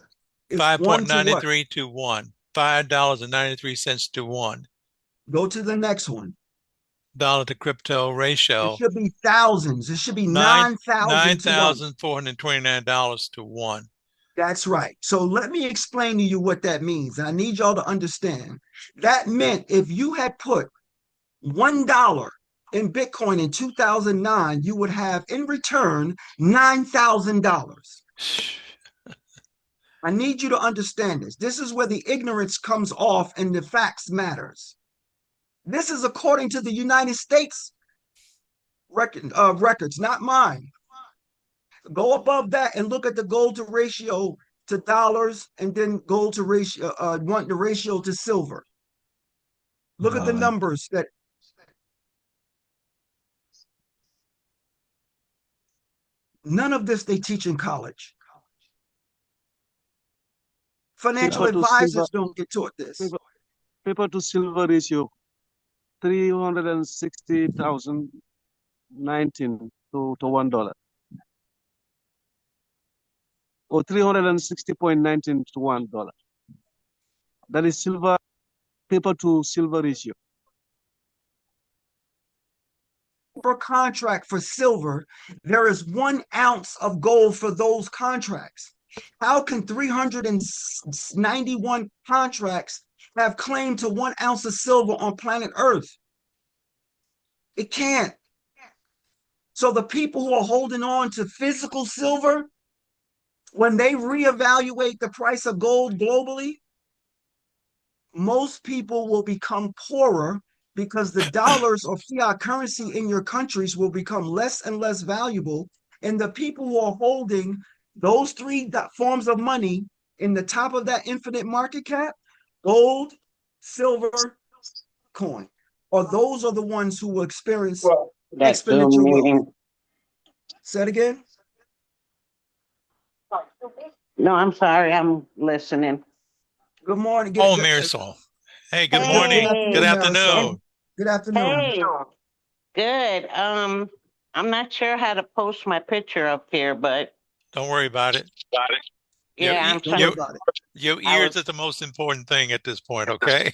It's 1 to what? 5.93 to 1. $5.93 to 1. Go to the next one. Dollar to crypto It ratio. should be thousands. It should be 9,000 to 1. $9,429 to 1. That's right. So let me explain to you what that means. I need y'all to understand. That meant if you had put $1 in Bitcoin in 2009, you would have in return $9,000. I need you to understand this. This is where the ignorance comes off and the facts matters. This is according to the United States records, not mine. Go above that and look at the gold to ratio to dollars, and then gold to ratio, want the ratio to silver. Look at the numbers that. None of this they teach in college. Financial advisors don't get taught this. Paper to silver ratio, 360,019 to $1. or 360.19 to $1. That is silver, paper to silver ratio. Per contract for silver, there is 1 ounce of gold for those contracts. How can 391 contracts have claim to 1 ounce of silver on planet Earth? It can't. So the people who are holding on to physical silver, when they reevaluate the price of gold globally, most people will become poorer because the dollars or fiat currency in your countries will become less and less valuable. And the people who are holding those 3 forms of money in the top of that infinite market cap, gold, silver, coin, or those are the ones who will experience That Zoom exponential wealth. meeting. Say it again. No, I'm sorry, I'm listening. Good morning. Oh, Marisol. Hey, good Good morning. Good afternoon, Marisol. afternoon. Good afternoon. Hey, good. I'm not sure how to post my picture up here, but Don't worry about it. yeah, I'm Don't worry trying. about it. Your I ears was- is the most important thing at this point, okay?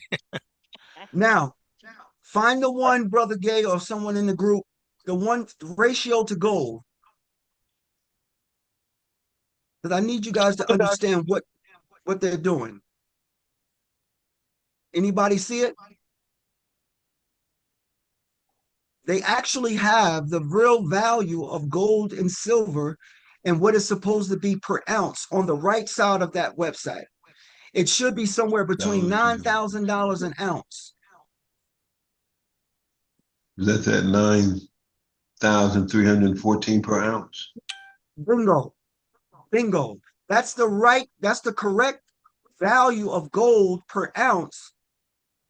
Now, find the one, Brother Gay, or someone in the group, the one ratio to gold. Because I need you guys to understand what they're doing. Anybody see it? They actually have the real value of gold and silver and what is supposed to be per ounce on the right side of that website. It should be somewhere between $9,000 an ounce. That's at 9,314 per ounce. Bingo. Bingo. That's the correct value of gold per ounce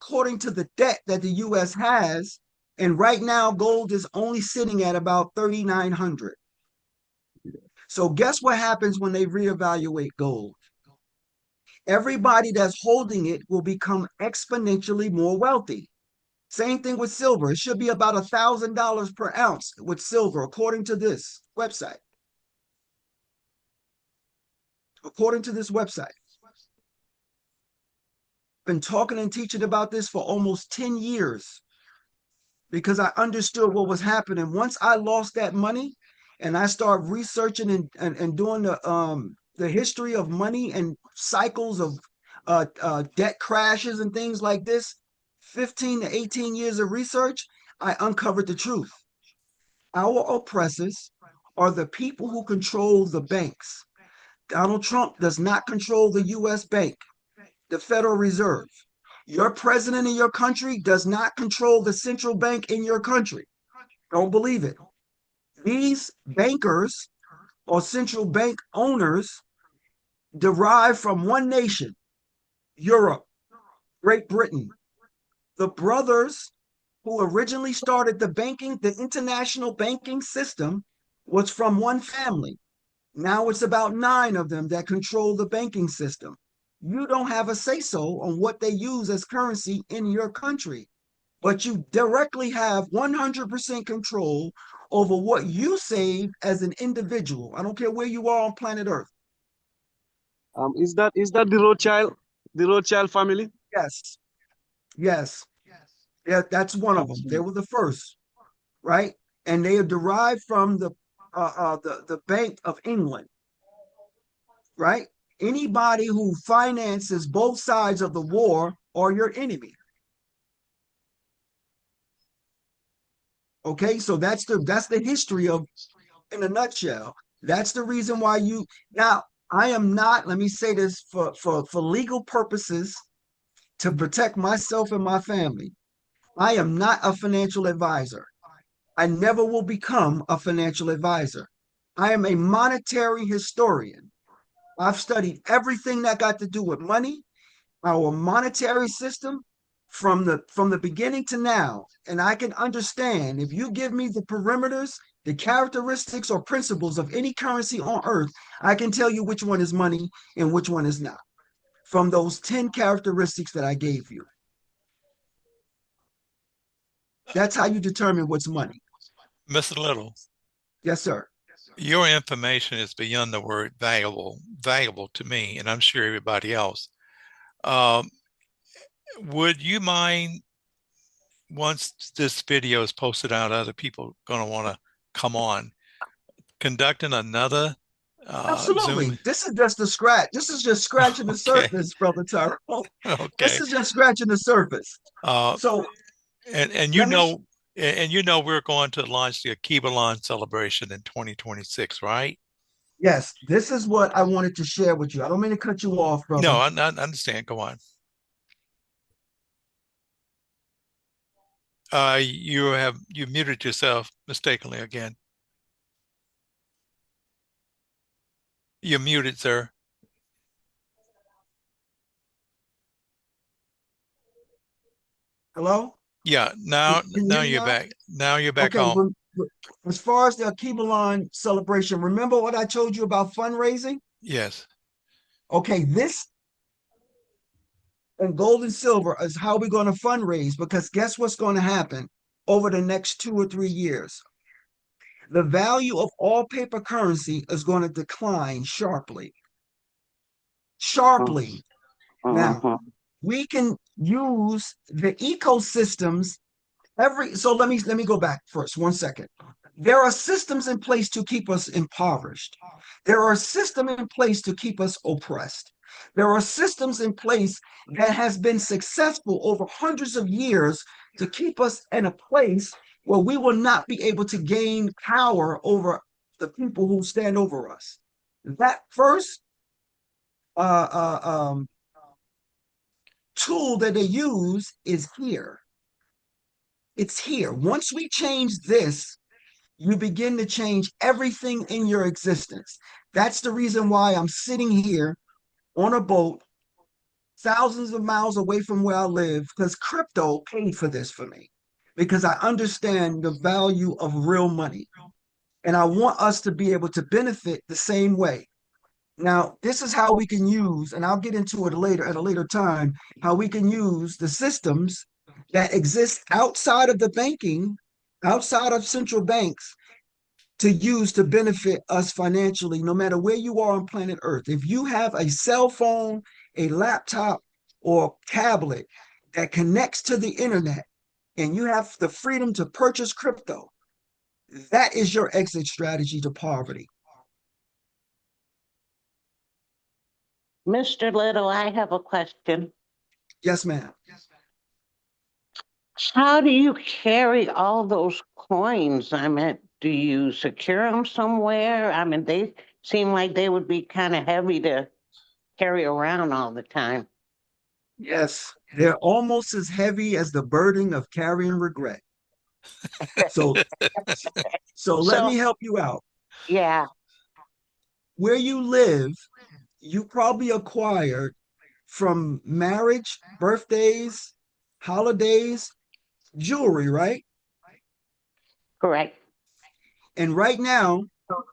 according to the debt that the US has. And right now, gold is only sitting at about 3,900. So guess what happens when they reevaluate gold? Everybody that's holding it will become exponentially more wealthy. Same thing with silver. It should be about $1,000 per ounce with silver, according to this website. According to this website. Been talking and teaching about this for almost 10 years because I understood what was happening. Once I lost that money and I started researching and doing the history of money and cycles of debt crashes and things like this, 15 to 18 years of research, I uncovered the truth. Our oppressors are the people who control the banks. Donald Trump does not control the US bank, the Federal Reserve. Your president in your country does not control the central bank in your country. Don't believe it. These bankers or central bank owners derive from one nation, Europe, Great Britain. The brothers who originally started the international banking system was from one family. Now it's about 9 of them that control the banking system. You don't have a say-so on what they use as currency in your country, but you directly have 100% control over what you save as an individual. I don't care where you are on planet Earth. Is that the Rothschild family? Yes, yes, yeah, that's one of them. They were the first, right? And they are derived from the Bank of England, right? Anybody who finances both sides of the war are your enemy. Okay, so that's the history of, in a nutshell. That's the reason why you now. I am not. Let me say this for legal purposes to protect myself and my family. I am not a financial advisor. I never will become a financial advisor. I am a monetary historian. I've studied everything that got to do with money, our monetary system from the beginning to now, and I can understand if you give me the perimeters, the characteristics or principles of any currency on earth, I can tell you which one is money and which one is not from those 10 characteristics that I gave you. That's how you determine what's money. Mr. Little, Yes, sir. Your information is beyond the word valuable to me, and I'm sure everybody else. Um, would you mind, once this video is posted out, other people going to want to come on, conducting another Zoom? Absolutely. This is just a scratch. This is just scratching the Okay, surface, Brother Tyrone. This okay. is just scratching the surface. Uh, So and let me, we're going to launch the Akibalon celebration in 2026, right? yes, this is what I wanted to share with you. I don't mean to cut you off, No, brother. I understand. Go on. You muted yourself mistakenly again. You're muted, sir. Hello? Yeah, Can you now hear me you're now? back. Now you're back Okay, on. as far as the Akibalon celebration, remember what I told you about fundraising? Yes. Okay, this and gold and silver is how we're going to fundraise, because guess what's going to happen over the next 2 or 3 years? The value of all paper currency is going to decline sharply. Sharply. Now, Mhm. we can use the ecosystems so let me go back first 1 second. There are systems in place to keep us impoverished. There are systems in place to keep us oppressed. There are systems in place that has been successful over hundreds of years to keep us in a place where we will not be able to gain power over the people who stand over us. That first uh, uh, um, tool that they use is here. It's here. Once we change this, you begin to change everything in your existence. That's the reason why I'm sitting here on a boat thousands of miles away from where I live, because crypto paid for this for me, because I understand the value of real money. And I want us to be able to benefit the same way. Now, this is how we can use, and I'll get into it later at a later time, how we can use the systems that exist outside of the banking, outside of central banks, to use to benefit us financially, no matter where you are on planet Earth. If you have a cell phone, a laptop, or tablet that connects to the internet, and you have the freedom to purchase crypto, that is your exit strategy to poverty. Mr. Little, I have a question. Yes, ma'am. How do you carry all those coins? I mean, do you secure them somewhere? I mean, they seem like they would be kind of heavy to carry around all the time. Yes, they're almost as heavy as the burden of carrying regret. So, so let So, me help you out. yeah, Where you live, you probably acquired from marriage, birthdays, holidays, jewelry, right? correct. And right now,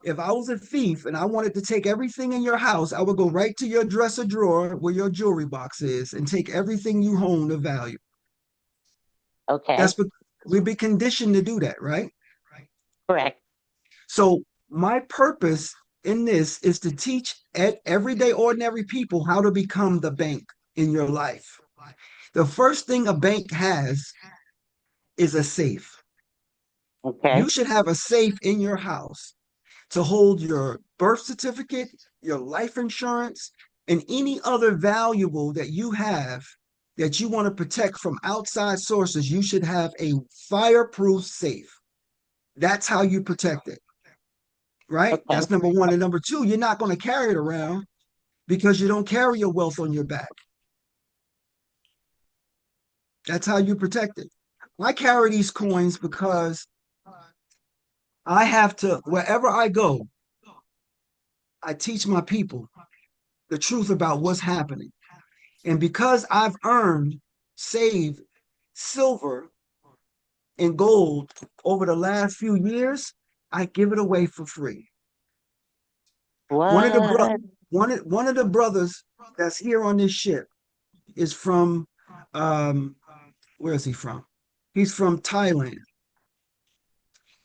if I was a thief and I wanted to take everything in your house, I would go right to your dresser drawer where your jewelry box is and take everything you own of value. Okay, That's what we'd be conditioned to do that, right? correct. So my purpose in this is to teach everyday ordinary people how to become the bank in your life. The first thing a bank has is a safe. Okay, You should have a safe in your house to hold your birth certificate, your life insurance, and any other valuable that you have that you want to protect from outside sources. You should have a fireproof safe. That's how you protect it, right? okay, That's number one. And number two, you're not going to carry it around because you don't carry your wealth on your back. That's how you protect it. I carry these coins because I have to, wherever I go, I teach my people the truth about what's happening. And because I've earned, saved silver and gold over the last few years, I give it away for free. One of the bro- what? one of the brothers that's here on this ship is from um, where is he from? He's from Thailand.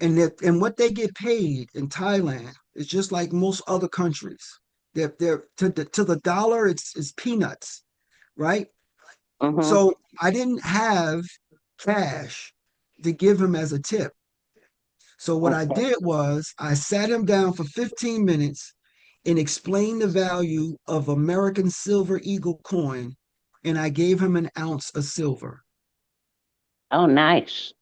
And what they get paid in Thailand It's just like most other countries. They're to the dollar, it's peanuts, right? Mm-hmm. So I didn't have cash to give him as a tip. So what I Okay. did was I sat him down for 15 minutes and explained the value of American Silver Eagle coin, and I gave him an ounce of silver. Oh, nice.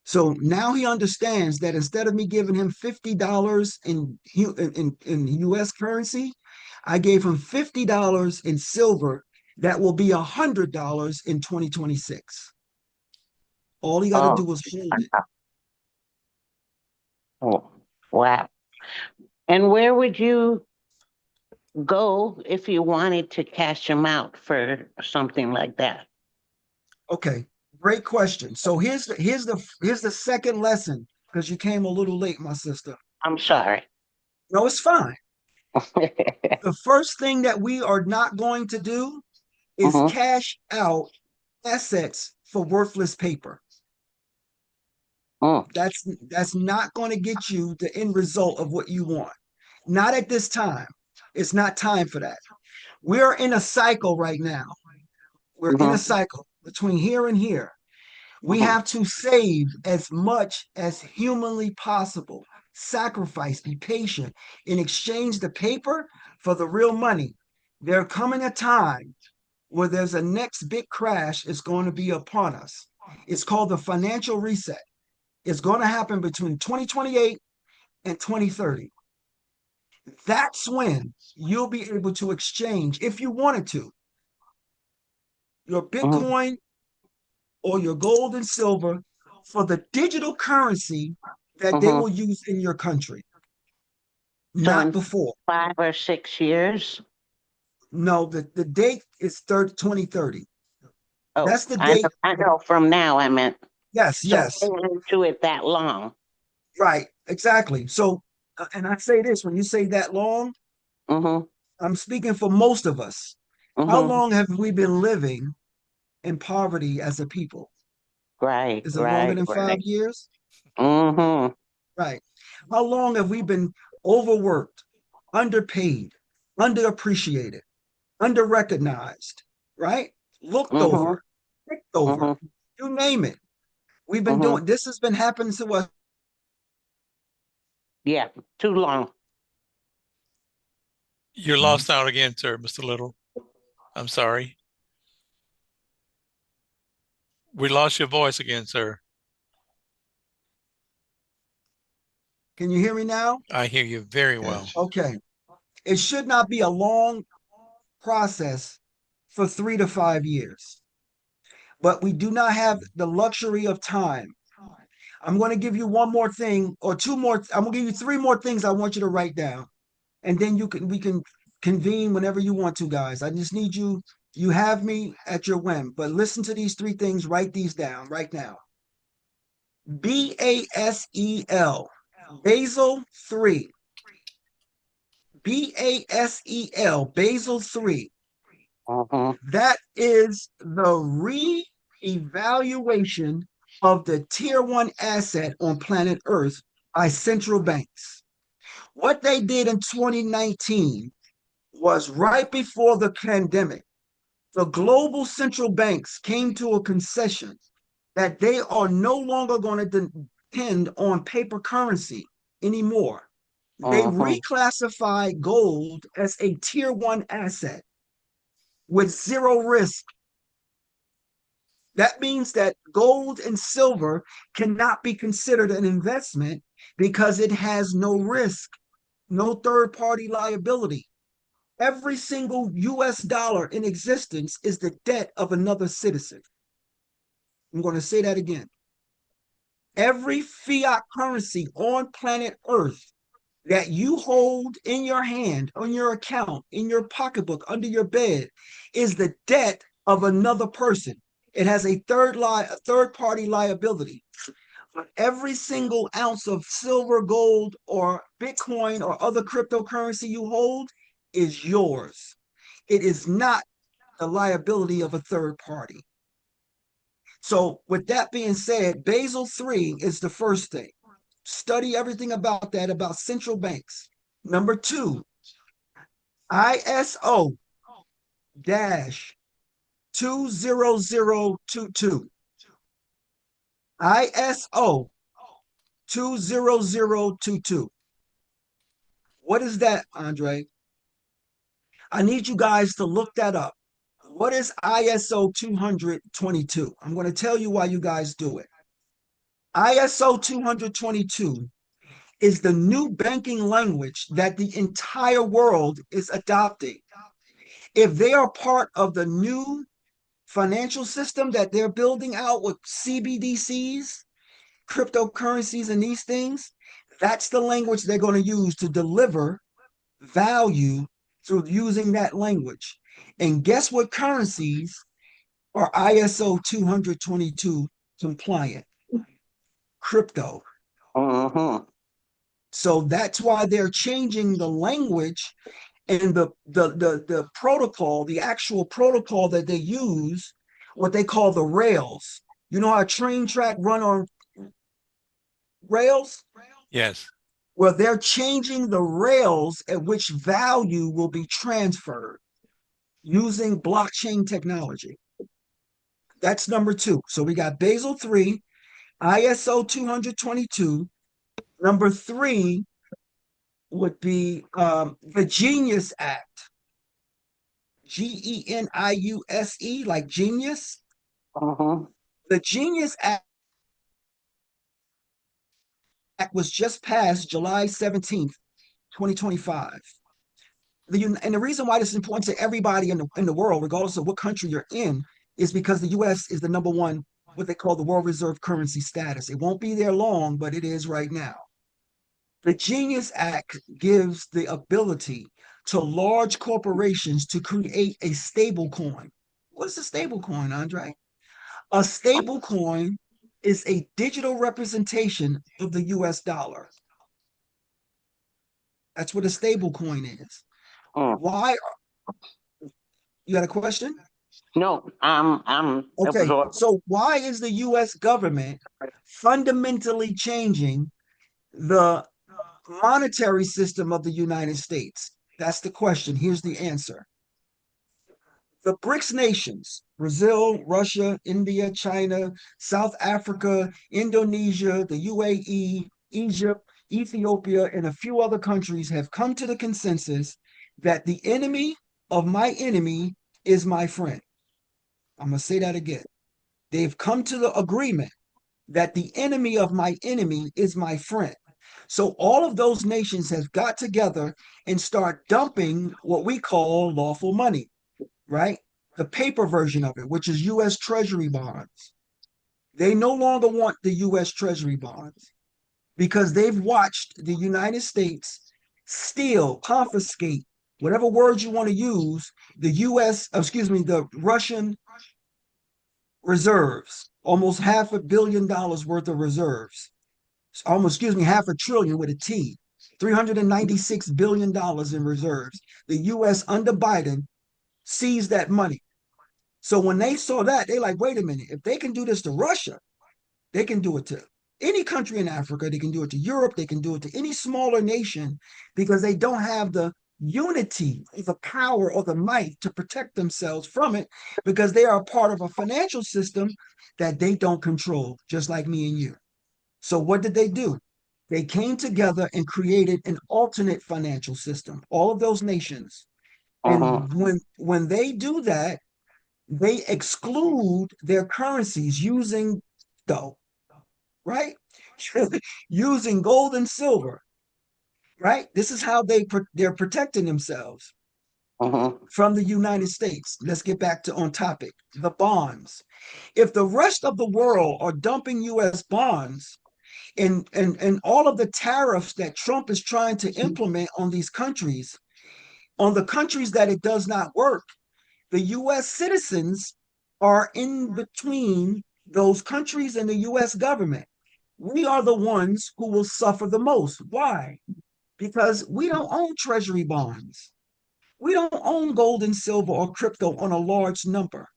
So now he understands that instead of me giving him $50 in US currency, I gave him $50 in silver that will be $100 in 2026. All he got to Oh, do is hold it. oh, wow. And where would you go if you wanted to cash them out for something like that? Okay, great question. So here's the second lesson because you came a little late, my sister. I'm sorry. No, it's fine. The first thing that we are not going to do is Mm-hmm. cash out assets for worthless paper. Mm, That's not going to get you the end result of what you want. Not at this time. It's not time for that. We're in a cycle right now. We're in a mm-hmm. cycle between here and here. We Mm-hmm. have to save as much as humanly possible, sacrifice, be patient, and exchange the paper for the real money. There coming a time where there's a next big crash is going to be upon us. It's called the financial reset. It's going to happen between 2028 and 2030. That's when you'll be able to exchange, if you wanted to, your Mm-hmm. Bitcoin or your gold and silver for the digital currency that they Mm-hmm. will use in your country. So Not in before. 5 or 6 years? No, the date is 2030. Oh, That's the I date. know, I know from now I meant. Yes, So yes, hang into it that long. right, exactly. So, and I say this when you say that long, Mm-hmm. I'm speaking for most of us. How Mm-hmm. long have we been living in poverty as a people? Right, Is it longer right, than five right. years? Mm-hmm. Right. How long have we been overworked, underpaid, underappreciated, underrecognized, right? Looked Mm-hmm. over, picked over, Mm-hmm. you name it. We've been Mm-hmm. doing this has been happening to us. Yeah, too long. You lost out again, sir, Mr. Little. I'm sorry. We lost your voice again, sir. Can you hear me now? I hear you very well. Yes. Okay. It should not be a long process for 3 to 5 years, but we do not have the luxury of time. I'm going to give you one more thing or two more. I'm going to give you three more things I want you to write down. And then we can convene whenever you want to, guys. I just need you. You have me at your whim, but listen to these three things. Write these down right now. BASEL, Basel 3. BASEL, Basel 3. Mm-hmm. That is the re-evaluation of the tier one asset on planet Earth by central banks. What they did in 2019 was right before the pandemic. The global central banks came to a concession that they are no longer going to depend on paper currency anymore. They Mm-hmm. reclassify gold as a tier one asset with zero risk. That means that gold and silver cannot be considered an investment because it has no risk, no third party liability. Every single US dollar in existence is the debt of another citizen. I'm going to say that again. Every fiat currency on planet Earth that you hold in your hand, on your account, in your pocketbook, under your bed, is the debt of another person. It has a third party liability. But every single ounce of silver, gold, or Bitcoin or other cryptocurrency you hold is yours. It is not the liability of a third party. So, with that being said, Basel 3 is the first thing. Study everything about that, about central banks. Number two, ISO dash 20022. ISO 20022. What is that, Andre? I need you guys to look that up. What is ISO 222? I'm going to tell you why you guys do it. ISO 222 is the new banking language that the entire world is adopting. If they are part of the new financial system that they're building out with CBDCs, cryptocurrencies, and these things, that's the language they're going to use to deliver value through using that language. And guess what currencies are ISO 222 compliant? Crypto. Uh-huh. So that's why they're changing the language and the protocol, the actual protocol that they use, what they call the rails. You know how a train track run on rails? Yes. Well, they're changing the rails at which value will be transferred using blockchain technology. That's number two. So we got Basel 3, ISO 222. Number three would be the Genius Act, GENIUSE, like genius. Uh-huh. The Genius Act was just passed July 17th, 2025. And the reason why this is important to everybody in the world, regardless of what country you're in, is because the US is the number one, what they call the world reserve currency status. It won't be there long, but it is right now. The Genius Act gives the ability to large corporations to create a stable coin. What is a stable coin, Andre? A stable coin is a digital representation of the US dollar. That's what a stable coin is. Uh. Why? You got a question? No, I'm Okay, absorbed. so why is the US government fundamentally changing the monetary system of the United States? That's the question. Here's the answer. The BRICS nations, Brazil, Russia, India, China, South Africa, Indonesia, the UAE, Egypt, Ethiopia, and a few other countries have come to the consensus that the enemy of my enemy is my friend. I'm going to say that again. They've come to the agreement that the enemy of my enemy is my friend. So all of those nations have got together and start dumping what we call lawful money, right? The paper version of it, which is US Treasury bonds. They no longer want the US Treasury bonds because they've watched the United States steal, confiscate, whatever words you want to use, the Russian reserves, almost $500 million worth of reserves, almost, half a trillion with a T, $396 billion in reserves. The US under Biden seized that money. So when they saw that, they like, wait a minute, if they can do this to Russia, they can do it to any country in Africa. They can do it to Europe. They can do it to any smaller nation because they don't have the unity, the power, or the might to protect themselves from it because they are a part of a financial system that they don't control, just like me and you. So what did they do? They came together and created an alternate financial system, all of those nations. Uh-huh. And when they do that, they exclude their currencies using dough, right? Using gold and silver, right? This is how they're protecting themselves Uh-huh. from the United States. Let's get back to on topic, the bonds. If the rest of the world are dumping US bonds and all of the tariffs that Trump is trying to implement on these countries, on the countries that it does not work, the US citizens are in between those countries and the US government. We are the ones who will suffer the most. Why? Because we don't own treasury bonds. We don't own gold and silver or crypto on a large number,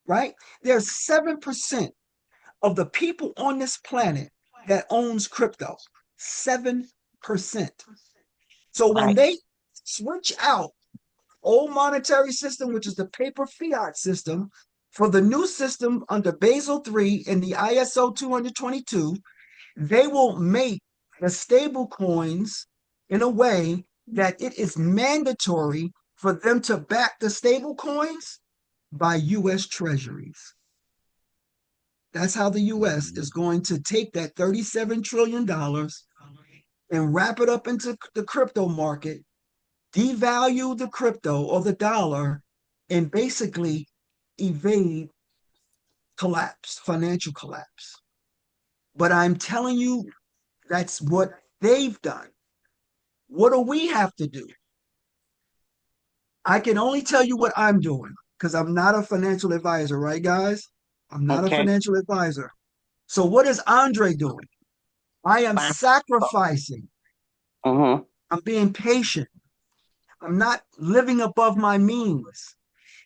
right? There's 7% of the people on this planet that owns crypto. 7%. So when Right. they switch out old monetary system, which is the paper fiat system, for the new system under Basel III and the ISO 222, they will make the stable coins in a way that it is mandatory for them to back the stable coins by US treasuries. That's how the US is going to take that $37 trillion and wrap it up into the crypto market, devalue the crypto or the dollar, and basically evade collapse, financial collapse. But I'm telling you, that's what they've done. What do we have to do? I can only tell you what I'm doing because I'm not a financial advisor, right, guys? I'm not a Okay. financial advisor. So, what is Andre doing? I am Fine. sacrificing. Mm-hmm. I'm being patient. I'm not living above my means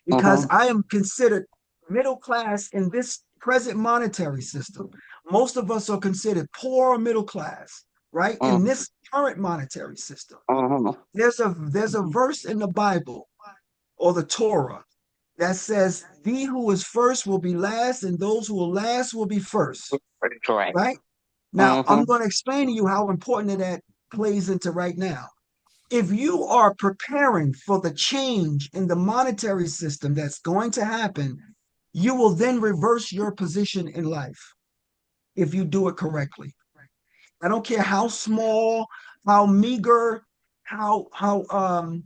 because Mm-hmm. I am considered middle class in this present monetary system. Most of us are considered poor or middle class, right? In this current monetary system. Mm-hmm. There's a verse in the Bible or the Torah that says, "Thee who is first will be last, and those who will last will be first." Correct. Right? Now, Mm-hmm. I'm going to explain to you how important that plays into right now. If you are preparing for the change in the monetary system that's going to happen, you will then reverse your position in life if you do it correctly. I don't care how small, how meager, how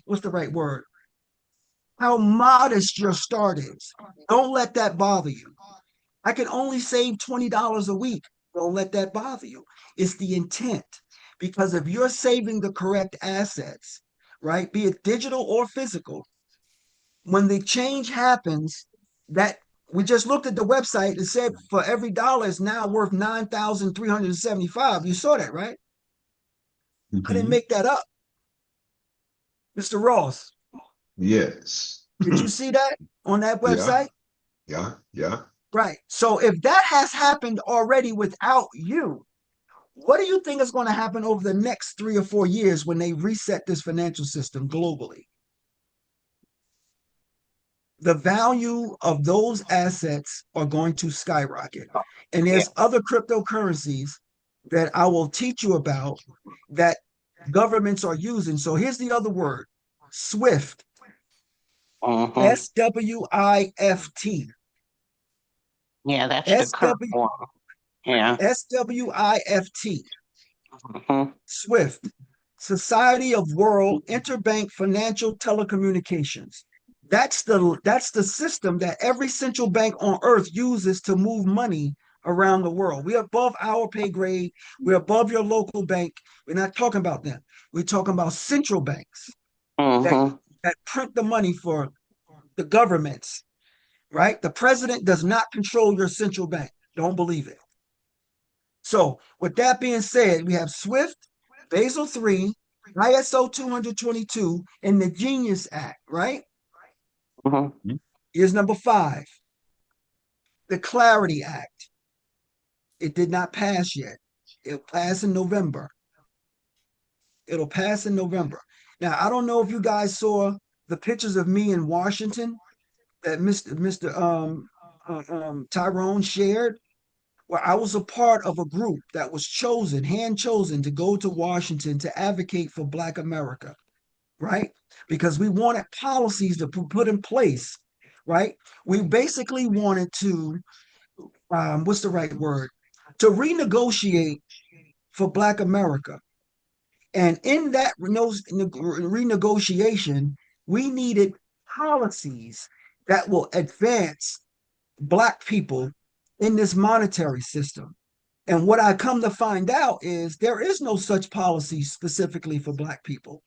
what's the right word? How modest your start is. Don't let that bother you. I can only save $20 a week. Don't let that bother you. It's the intent. Because if you're saving the correct assets, right, be it digital or physical, when the change happens, that we just looked at the website, it said for every dollar is now worth 9,375. You saw that, right? I didn't Mhm. make that up. Mr. Ross, Yes. did you see that on that Yeah, website? yeah. Right. So if that has happened already without you, what do you think is going to happen over the next 3 or 4 years when they reset this financial system globally? The value of those assets are going to skyrocket. And Yeah. there's other cryptocurrencies that I will teach you about that governments are using. So here's the other word, SWIFT, Mm-hmm. SWIFT, Yeah, that's the current SW, one. Yeah. SWIFT, Mm-hmm. SWIFT, Society of World Interbank Financial Telecommunications. That's the system that every central bank on earth uses to move money around the world. We're above our pay grade. We're above your local bank. We're not talking about them. We're talking about central banks that Mm-hmm. that print the money for the governments, right? The president does not control your central bank. Don't believe it. So, with that being said, we have SWIFT, Basel III, ISO 222, and the Genius Act, right? Mm-hmm. Here's number 5, the Clarity Act. It did not pass yet. It'll pass in November. It'll pass in November. Now, I don't know if you guys saw the pictures of me in Washington that Mr. Tyrone shared, where I was a part of a group that was chosen, hand chosen, to go to Washington to advocate for Black America, right? Because we wanted policies to put in place, right? We basically wanted to, what's the right word? To renegotiate for Black America. And in that renegotiation, we needed policies that will advance Black people in this monetary system. And what I come to find out is there is no such policy specifically for Black people,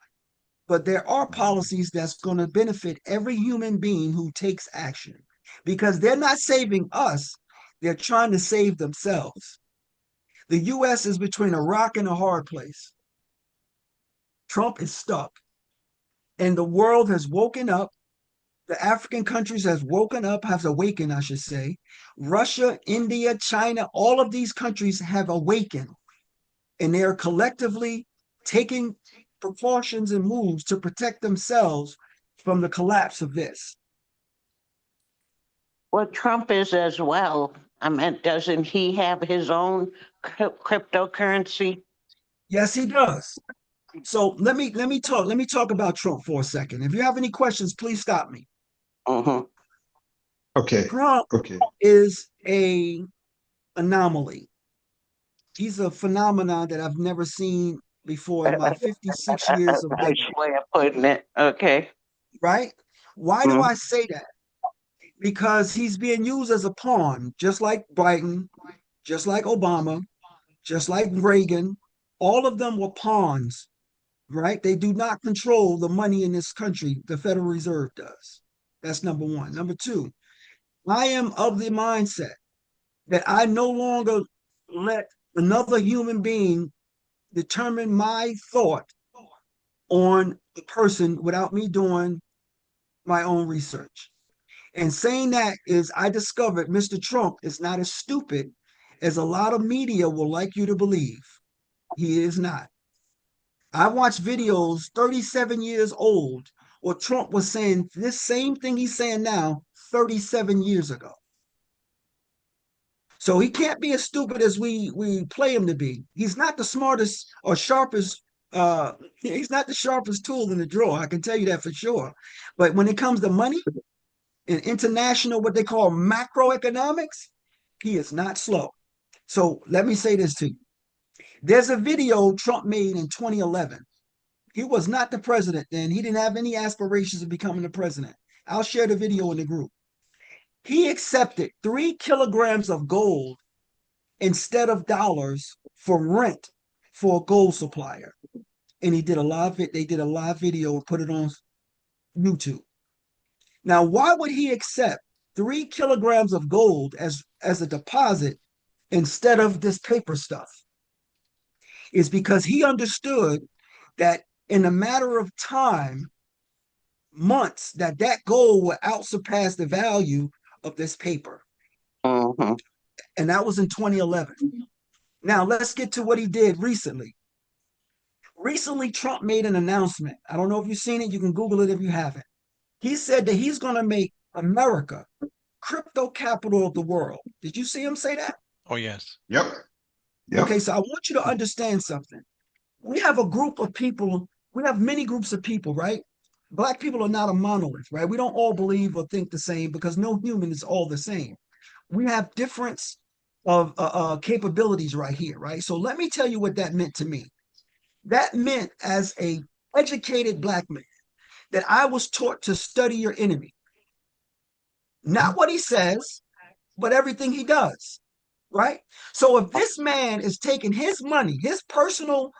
but there are policies that's going to benefit every human being who takes action because they're not saving us, they're trying to save themselves. The US is between a rock and a hard place. Trump is stuck, and the world has woken up. The African countries have awakened, I should say. Russia, India, China, all of these countries have awakened, and they are collectively taking precautions and moves to protect themselves from the collapse of this. Well, Trump is as well. I mean, doesn't he have his own cryptocurrency? Yes, he does. So let me talk about Trump for a second. If you have any questions, please stop me. Mm-hmm. Okay. Trump Okay. is a anomaly. He's a phenomenon that I've never seen before in my 56 years of Nice living, way of putting it. Okay. right? Why do Mhm. I say that? Because he's being used as a pawn, just like Biden, just like Obama, just like Reagan. All of them were pawns, right? They do not control the money in this country. The Federal Reserve does. That's number one. Number two, I am of the mindset that I no longer let another human being determine my thought on the person without me doing my own research. And saying that is, I discovered Mr. Trump is not as stupid as a lot of media will like you to believe. He is not. I watched videos 37 years old where Trump was saying this same thing he's saying now 37 years ago. So he can't be as stupid as we play him to be. He's not the smartest or sharpest. He's not the sharpest tool in the drawer. I can tell you that for sure. But when it comes to money and international, what they call macroeconomics, he is not slow. So let me say this to you. There's a video Trump made in 2011. He was not the president then. He didn't have any aspirations of becoming the president. I'll share the video in the group. He accepted 3 kilograms of gold instead of dollars for rent for a gold supplier. And they did a live video and put it on YouTube. Now, why would he accept 3 kilograms of gold as a deposit instead of this paper stuff? Is because he understood that in a matter of time, months, that gold would outsurpass the value of this paper. Mm-hmm. And that was in 2011. Now, let's get to what he did recently. Recently, Trump made an announcement. I don't know if you've seen it. You can Google it if you haven't. He said that he's going to make America crypto capital of the world. Did you see him say that? Oh, yes. Yep. Yep. Okay, so I want you to understand something. We have a group of people, we have many groups of people, right? Black people are not a monolith, right? We don't all believe or think the same because no human is all the same. We have difference of capabilities right here, right? So let me tell you what that meant to me. That meant, as a educated Black man, that I was taught to study your enemy. Not what he says, but everything he does, right? So if this man is taking his money, his personal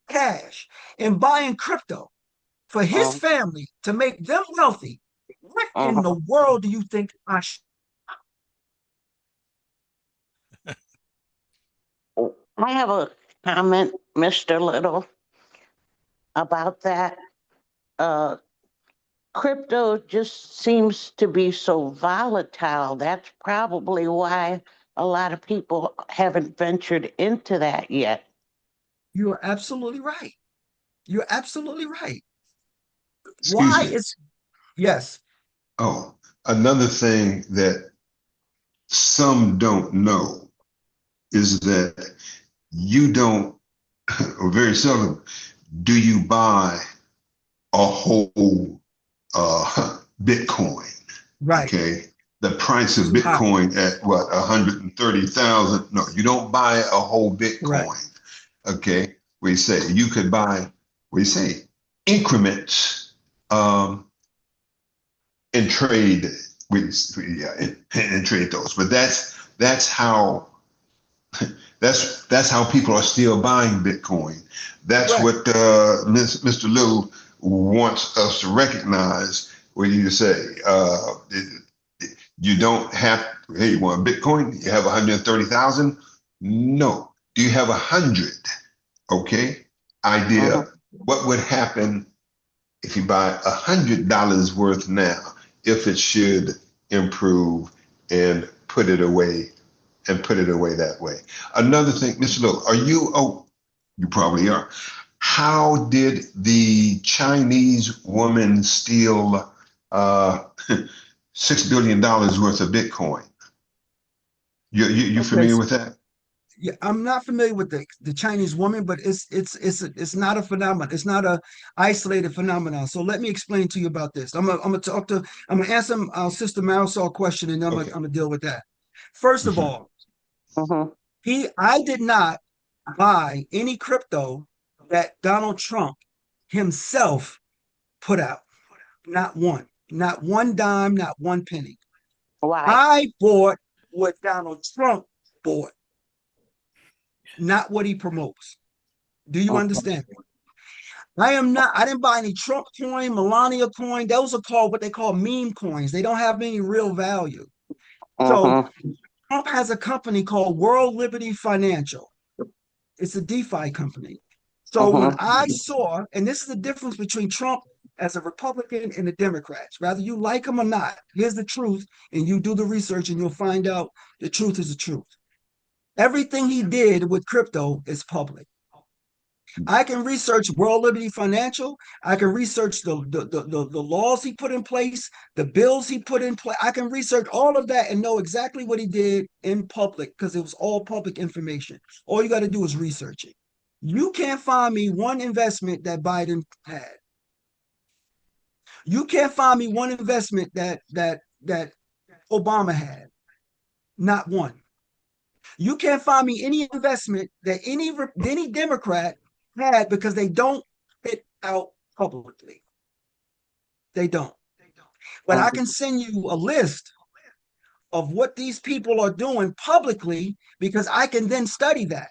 cash, and buying crypto for his family to make them wealthy, what in the world do you think I should? I have a comment, Mr. Little, about that. Crypto just seems to be so volatile. That's probably why a lot of people haven't ventured into that yet. You are absolutely right. You're absolutely right. Excuse Why me. is yes? Oh, another thing that some don't know is that you don't, or very seldom, do you buy a whole Bitcoin. Right. Okay. The price of Too high. Bitcoin at what, 130,000? No, you don't buy a whole Bitcoin. Correct. Okay. We say you could buy, we say increments and trade and trade those. But that's how that's how people are still buying Bitcoin. That's Right. what Mr. Little wants us to recognize when you say you don't have, hey, you want Bitcoin? You have 130,000? No. Do you have 100? Okay. Idea. What would happen if you buy $100 worth now, if it should improve and put it away that way? Another thing, Mr. Little, are you, oh, you probably are. How did the Chinese woman steal $6 billion worth of Bitcoin? You Okay, familiar with that? yeah, I'm not familiar with the Chinese woman, but it's not a phenomenon. It's not a isolated phenomenon. So let me explain to you about this. I'm gonna answer our sister Marisol question, and then Okay. I'm gonna deal with that. First of Mhm. all, Mhm. I did not buy any crypto that Donald Trump himself put out. Not one dime, not one penny. Why? I bought what Donald Trump bought, not what he promotes. Do you Mhm. understand? I didn't buy any Trump coin, Melania coin. Those are called what they call meme coins. They don't have any real value. So Mhm. Trump has a company called World Liberty Financial. It's a DeFi company. So when Mhm. I saw, and this is the difference between Trump as a Republican and the Democrats, whether you like him or not, here's the truth, and you do the research and you'll find out the truth is the truth. Everything he did with crypto is public. I can research World Liberty Financial. I can research the laws he put in place, the bills he put in place. I can research all of that and know exactly what he did in public because it was all public information. All you got to do is research it. You can't find me one investment that Biden had. You can't find me one investment that Obama had. Not one. You can't find me any investment that any Democrat had because they don't fit out publicly. They don't. But I can Mhm. send you a list of what these people are doing publicly because I can then study that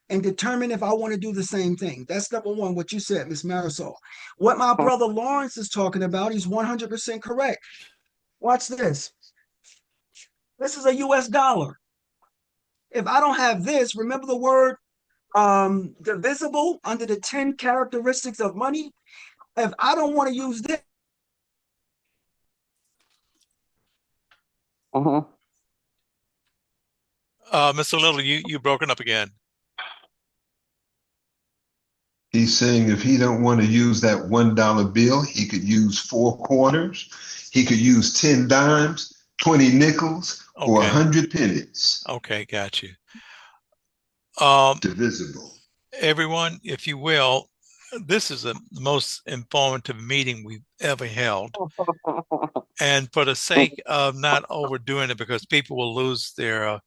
and determine if I want to do the same thing. That's number one, what you said, Miss Marisol. What my brother Lawrence is talking about, he's 100% correct. Watch this. This is a US dollar. If I don't have this, remember the word divisible under the 10 characteristics of money? If I don't want to use this, Mhm. Mr. Little, you broken up again. He's saying if he don't want to use that $1 bill, he could use 4 quarters. He could use 10 dimes, 20 nickels, or Okay. 100 pennies. Okay, got you. Um, Divisible. everyone, if you will, this is the most informative meeting we've ever held. And for the sake of not overdoing it, because people will lose their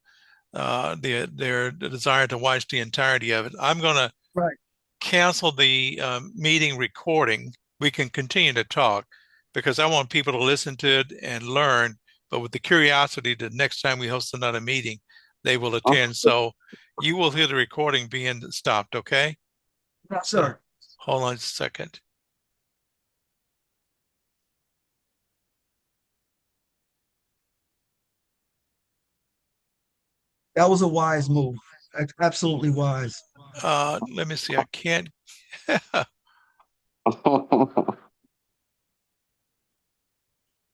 desire to watch the entirety of it, I'm going to right, cancel the meeting recording. We can continue to talk because I want people to listen to it and learn. But with the curiosity that next time we host another meeting, they will attend. So you will hear the recording being stopped, okay? yes, So sir. hold on a second. That was a wise move. Absolutely wise. Let me see. I can't.